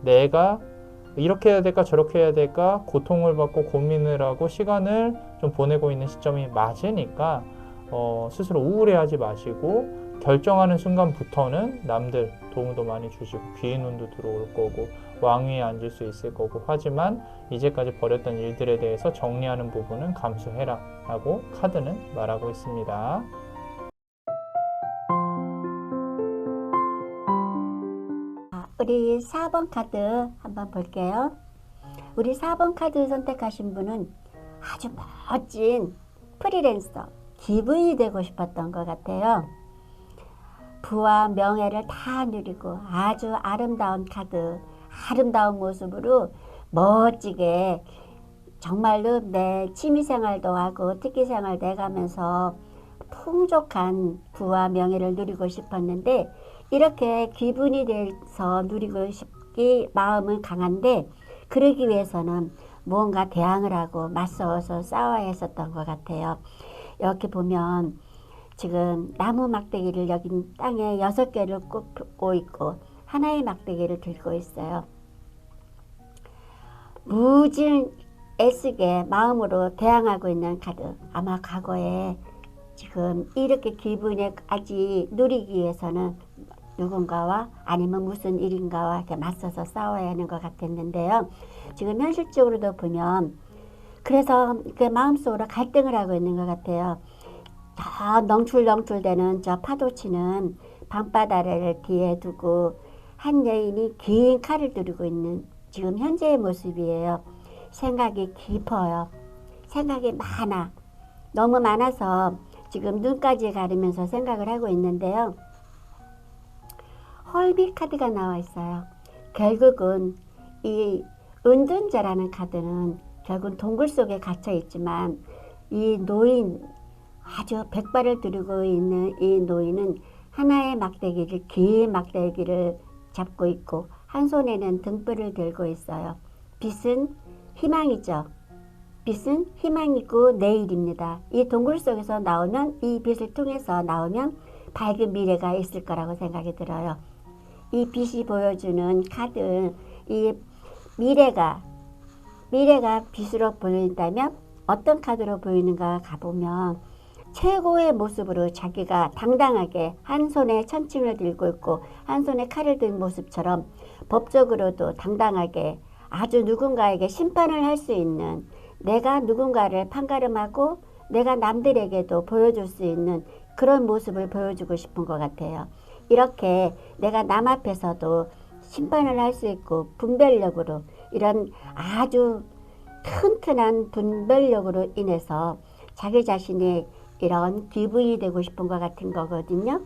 내가 이렇게 해야 될까 저렇게 해야 될까 고통을 받고 고민을 하고 시간을 좀 보내고 있는 시점이 맞으니까 스스로 우울해하지 마시고 결정하는 순간부터는 남들 도움도 많이 주시고 귀의 눈도 들어올 거고 왕위에 앉을 수 있을 거고 하지만 이제까지 벌였던 일들에 대해서 정리하는 부분은 감수해라 라고 카드는 말하고 있습니다. 우리 4번 카드 한번 볼게요. 우리 4번 카드 선택하신 분은 아주 멋진 프리랜서, 기부인이 되고 싶었던 것 같아요. 부와 명예를 다 누리고 아주 아름다운 카드, 아름다운 모습으로 멋지게 정말로 내 취미생활도 하고 특기생활도 해가면서 풍족한 부와 명예를 누리고 싶었는데 이렇게 기분이 돼서 누리고 싶기 마음은 강한데 그러기 위해서는 무언가 대항을 하고 맞서서 싸워야 했었던 것 같아요. 이렇게 보면 지금 나무 막대기를 여기 땅에 6개를 꽂고 있고 하나의 막대기를 들고 있어요. 무진 애쓰게 마음으로 대항하고 있는 카드. 아마 과거에 지금 이렇게 기분에 아직 누리기 위해서는 누군가와 아니면 무슨 일인가와 이렇게 맞서서 싸워야 하는 것 같았는데요. 지금 현실적으로도 보면 그래서 그 마음속으로 갈등을 하고 있는 것 같아요. 저 넝출렁출대는 저 파도치는 방바다를 뒤에 두고 한 여인이 긴 칼을 들고 있는 지금 현재의 모습이에요. 생각이 깊어요. 생각이 많아. 너무 많아서 지금 눈까지 가리면서 생각을 하고 있는데요. 헐비 카드가 나와 있어요. 결국은 이 은둔자라는 카드는 결국 동굴 속에 갇혀 있지만 이 노인, 아주 백발을 두르고 있는 이 노인은 하나의 막대기를, 긴 막대기를 잡고 있고 한 손에는 등불을 들고 있어요. 빛은 희망이죠. 빛은 희망이고 내일입니다. 이 동굴 속에서 나오면, 이 빛을 통해서 나오면 밝은 미래가 있을 거라고 생각이 들어요. 이 빛이 보여주는 카드, 이 미래가 빛으로 보인다면 어떤 카드로 보이는가 가보면 최고의 모습으로 자기가 당당하게 한 손에 천칭을 들고 있고 한 손에 칼을 든 모습처럼 법적으로도 당당하게 아주 누군가에게 심판을 할 수 있는, 내가 누군가를 판가름하고 내가 남들에게도 보여줄 수 있는 그런 모습을 보여주고 싶은 것 같아요. 이렇게 내가 남 앞에서도 심판을 할 수 있고 분별력으로, 이런 아주 튼튼한 분별력으로 인해서 자기 자신이 이런 기부인이 되고 싶은 것 같은 거거든요.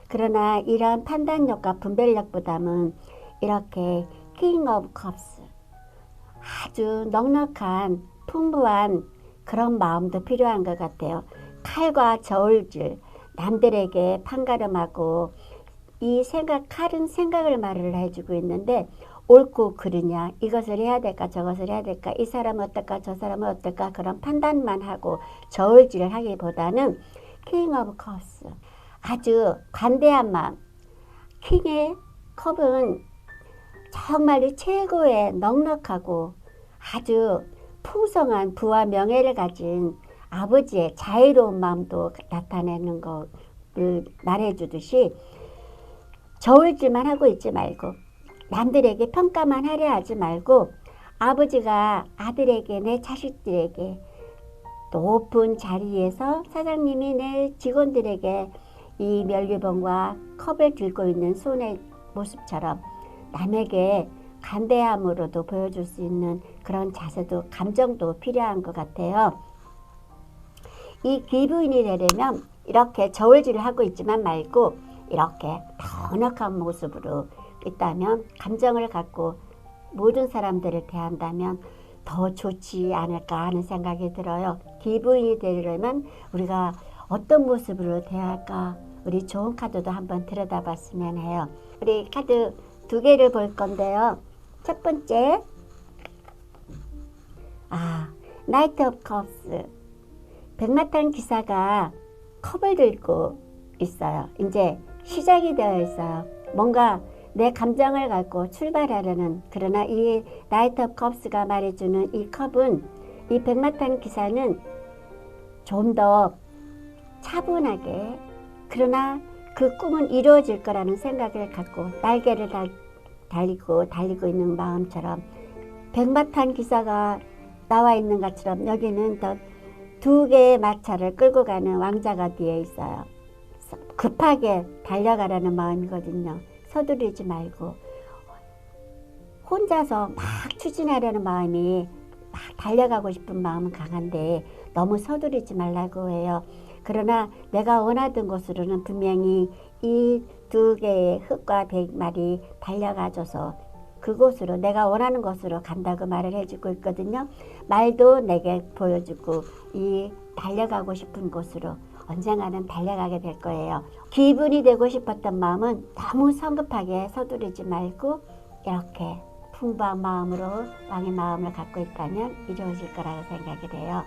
그러나 이런 판단력과 분별력보다는 이렇게 킹 오브 컵스, 아주 넉넉한 풍부한 그런 마음도 필요한 것 같아요. 칼과 저울질, 남들에게 판가름하고 이 생각, 칼은 생각을 말을 해주고 있는데 옳고 그르냐, 이것을 해야 될까 저것을 해야 될까, 이 사람은 어떨까 저 사람은 어떨까, 그런 판단만 하고 저울질을 하기보다는 킹 오브 컵스, 아주 관대한 마음. 킹의 컵은 정말로 최고의 넉넉하고 아주 풍성한 부와 명예를 가진 아버지의 자유로운 마음도 나타내는 것을 말해주듯이 저울질만 하고 있지 말고 남들에게 평가만 하려 하지 말고 아버지가 아들에게 내 자식들에게 높은 자리에서 사장님이 내 직원들에게 이 멸류봉과 컵을 들고 있는 손의 모습처럼 남에게 간대함으로도 보여줄 수 있는 그런 자세도 감정도 필요한 것 같아요. 이 기부인이 되려면 이렇게 저울질을 하고 있지만 말고 이렇게 넉넉한 모습으로 있다면 감정을 갖고 모든 사람들을 대한다면 더 좋지 않을까 하는 생각이 들어요. 기부인이 되려면 우리가 어떤 모습으로 대할까? 우리 좋은 카드도 한번 들여다봤으면 해요. 우리 카드 2개를 볼 건데요. 첫 번째, 나이트 오브 컵스. 백마탄 기사가 컵을 들고 있어요. 이제 시작이 되어 있어요. 뭔가 내 감정을 갖고 출발하려는, 그러나 이 나이트 오브 컵스가 말해주는 이 컵은, 이 백마탄 기사는 좀 더 차분하게, 그러나 그 꿈은 이루어질 거라는 생각을 갖고 날개를 달리고 있는 마음처럼 백마탄 기사가 나와 있는 것처럼 여기는 더 2개의 마차를 끌고 가는 왕자가 뒤에 있어요. 급하게 달려가라는 마음이거든요. 서두르지 말고 혼자서 막 추진하려는 마음이, 막 달려가고 싶은 마음은 강한데 너무 서두르지 말라고 해요. 그러나 내가 원하던 곳으로는 분명히 이 2개의 흑과 백말이 달려가줘서 그곳으로, 내가 원하는 곳으로 간다고 말을 해주고 있거든요. 말도 내게 보여주고 이 달려가고 싶은 곳으로 언젠가는 달려가게 될 거예요. 기분이 되고 싶었던 마음은 너무 성급하게 서두르지 말고 이렇게 풍부한 마음으로 왕의 마음을 갖고 있다면 이루어질 거라고 생각이 돼요.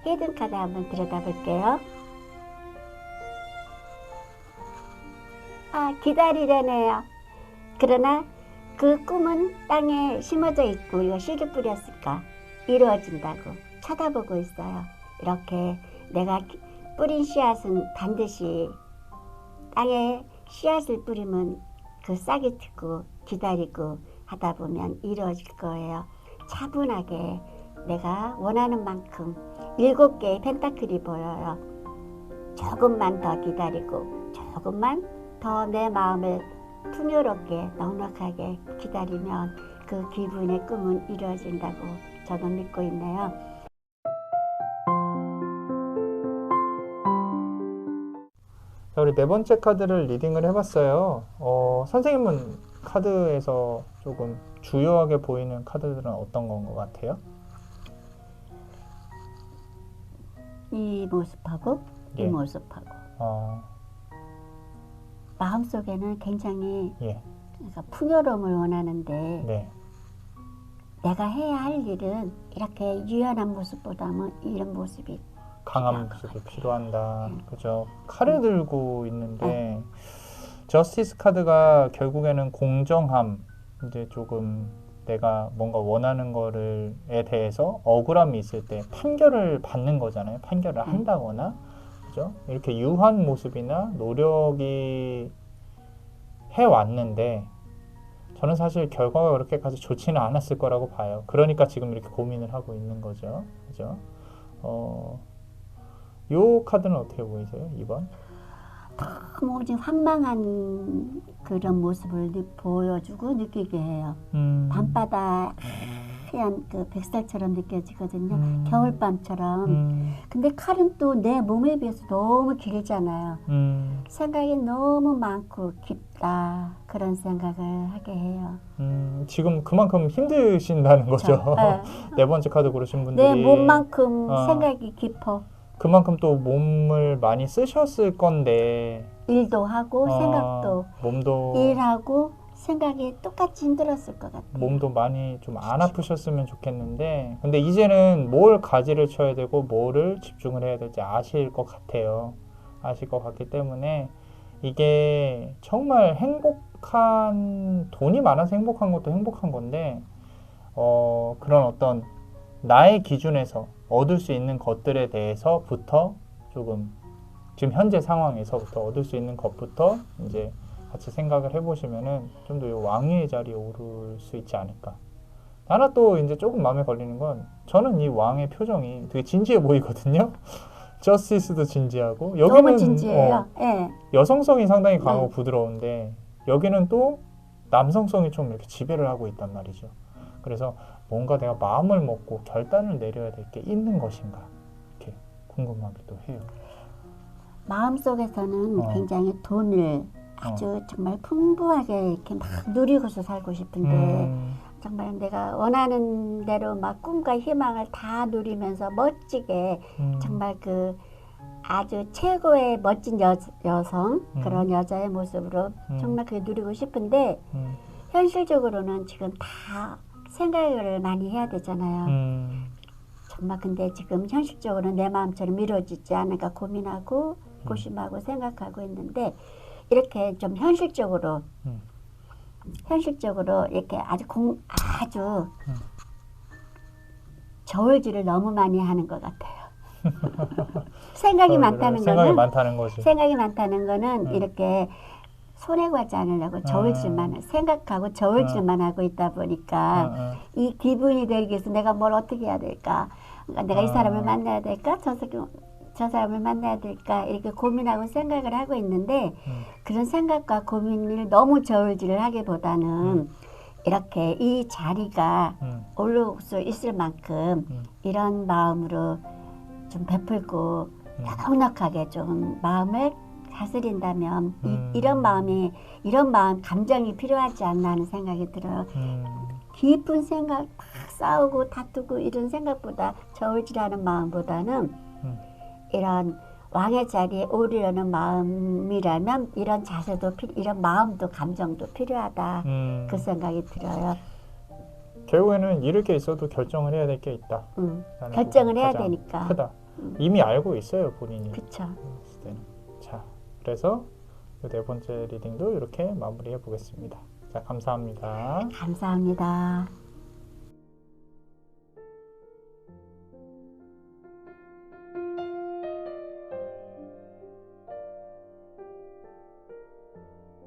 히든 카드 한번 들여다볼게요. 기다리려네요. 그러나 그 꿈은 땅에 심어져 있고 우리가 씨를 뿌렸을까? 이루어진다고 쳐다보고 있어요. 이렇게 내가 뿌린 씨앗은 반드시 땅에 씨앗을 뿌리면 그 싹이 트고 기다리고 하다 보면 이루어질 거예요. 차분하게 내가 원하는 만큼 7개의 펜타클이 보여요. 조금만 더 기다리고 조금만 더 내 마음을 풍요롭게 넉넉하게 기다리면 그 기분의 꿈은 이루어진다고 저는 믿고 있네요. 자, 우리 4번째 카드를 리딩을 해봤어요. 선생님은 카드에서 조금 주요하게 보이는 카드들은 어떤 건 것 같아요? 이 모습하고 이 예. 모습하고 마음속에는 굉장히 예. 그러니까 풍요로움을 원하는데 네. 내가 해야 할 일은 이렇게 유연한 모습보다는 이런 모습이 강한 모습이 필요한다. 그죠? 칼을 들고 있는데 저스티스 카드가 결국에는 공정함, 이제 조금 내가 뭔가 원하는 거를에 대해서 억울함이 있을 때 판결을 받는 거잖아요. 판결을 한다거나, 그죠? 이렇게 유한 모습이나 노력이 해왔는데 저는 사실 결과가 그렇게까지 좋지는 않았을 거라고 봐요. 그러니까 지금 이렇게 고민을 하고 있는 거죠. 그죠? 요 카드는 어떻게 보이세요? 2번? 너무 지금 황망한 그런 모습을 보여주고 느끼게 해요. 밤바다 하얀 그 백살처럼 느껴지거든요. 겨울밤처럼. 근데 칼은 또 내 몸에 비해서 너무 길잖아요. 생각이 너무 많고 깊다. 그런 생각을 하게 해요. 지금 그만큼 힘드신다는 거죠. 네. 4번째 카드 고르신 분들이. 내 몸만큼 생각이 깊어. 그만큼 또 몸을 많이 쓰셨을 건데. 일도 하고 생각도 몸도 일하고 생각이 똑같이 힘들었을 것 같아요. 몸도 많이 좀 안 아프셨으면 좋겠는데, 근데 이제는 뭘 가지를 쳐야 되고 뭐를 집중을 해야 될지 아실 것 같아요. 아실 것 같기 때문에 이게 정말 돈이 많아서 행복한 것도 행복한 건데, 그런 어떤 나의 기준에서 얻을 수 있는 것들에 대해서부터 조금, 지금 현재 상황에서부터 얻을 수 있는 것부터 이제 같이 생각을 해보시면은 좀 더 왕의 자리에 오를 수 있지 않을까. 하나 또 이제 조금 마음에 걸리는 건, 저는 이 왕의 표정이 되게 진지해 보이거든요. 저스티스도 진지하고, 너무 여기는 진지해요. 예. 여성성이 상당히 강하고 네. 부드러운데, 여기는 또 남성성이 좀 이렇게 지배를 하고 있단 말이죠. 그래서 뭔가 내가 마음을 먹고 결단을 내려야 될 게 있는 것인가, 이렇게 궁금하기도 해요. 마음속에서는 굉장히 돈을 아주 정말 풍부하게 이렇게 막 누리고서 살고 싶은데 정말 내가 원하는 대로 막 꿈과 희망을 다 누리면서 멋지게 정말 그 아주 최고의 멋진 여성 그런 여자의 모습으로 정말 그게 누리고 싶은데 현실적으로는 지금 다 생각을 많이 해야 되잖아요. 정말 근데 지금 현실적으로 내 마음처럼 이루어지지 않을까 고민하고 고심하고 생각하고 있는데, 이렇게 좀 현실적으로 이렇게 아주 저울질을 너무 많이 하는 것 같아요. 생각이 많다는 거지. 생각이 많다는 거는 이렇게 손해가지 않으려고 생각하고 저울질만 하고 있다 보니까 이 기분이 되기 위해서 내가 뭘 어떻게 해야 될까? 그러니까 내가 이 사람을 만나야 될까? 저 사람을 만나야 될까? 이렇게 고민하고 생각을 하고 있는데 그런 생각과 고민을 너무 저울질을 하기보다는 이렇게 이 자리가 올라올 수 있을 만큼 이런 마음으로 좀 베풀고 넉넉하게 좀 마음을 다스린다면 이런 마음 감정이 필요하지 않나 하는 생각이 들어요. 깊은 생각 막 싸우고 다투고 이런 생각보다 저울질하는 마음보다는 이런 왕의 자리에 오르려는 마음이라면 이런 자세도 이런 마음도 감정도 필요하다. 그 생각이 들어요. 결국에는 잃을 게 있어도 결정을 해야 될 게 있다. 결정을 해야 되니까. 크다. 이미 알고 있어요, 본인이. 그렇죠. 자, 그래서 네 번째 리딩도 이렇게 마무리해 보겠습니다. 자, 감사합니다. 감사합니다.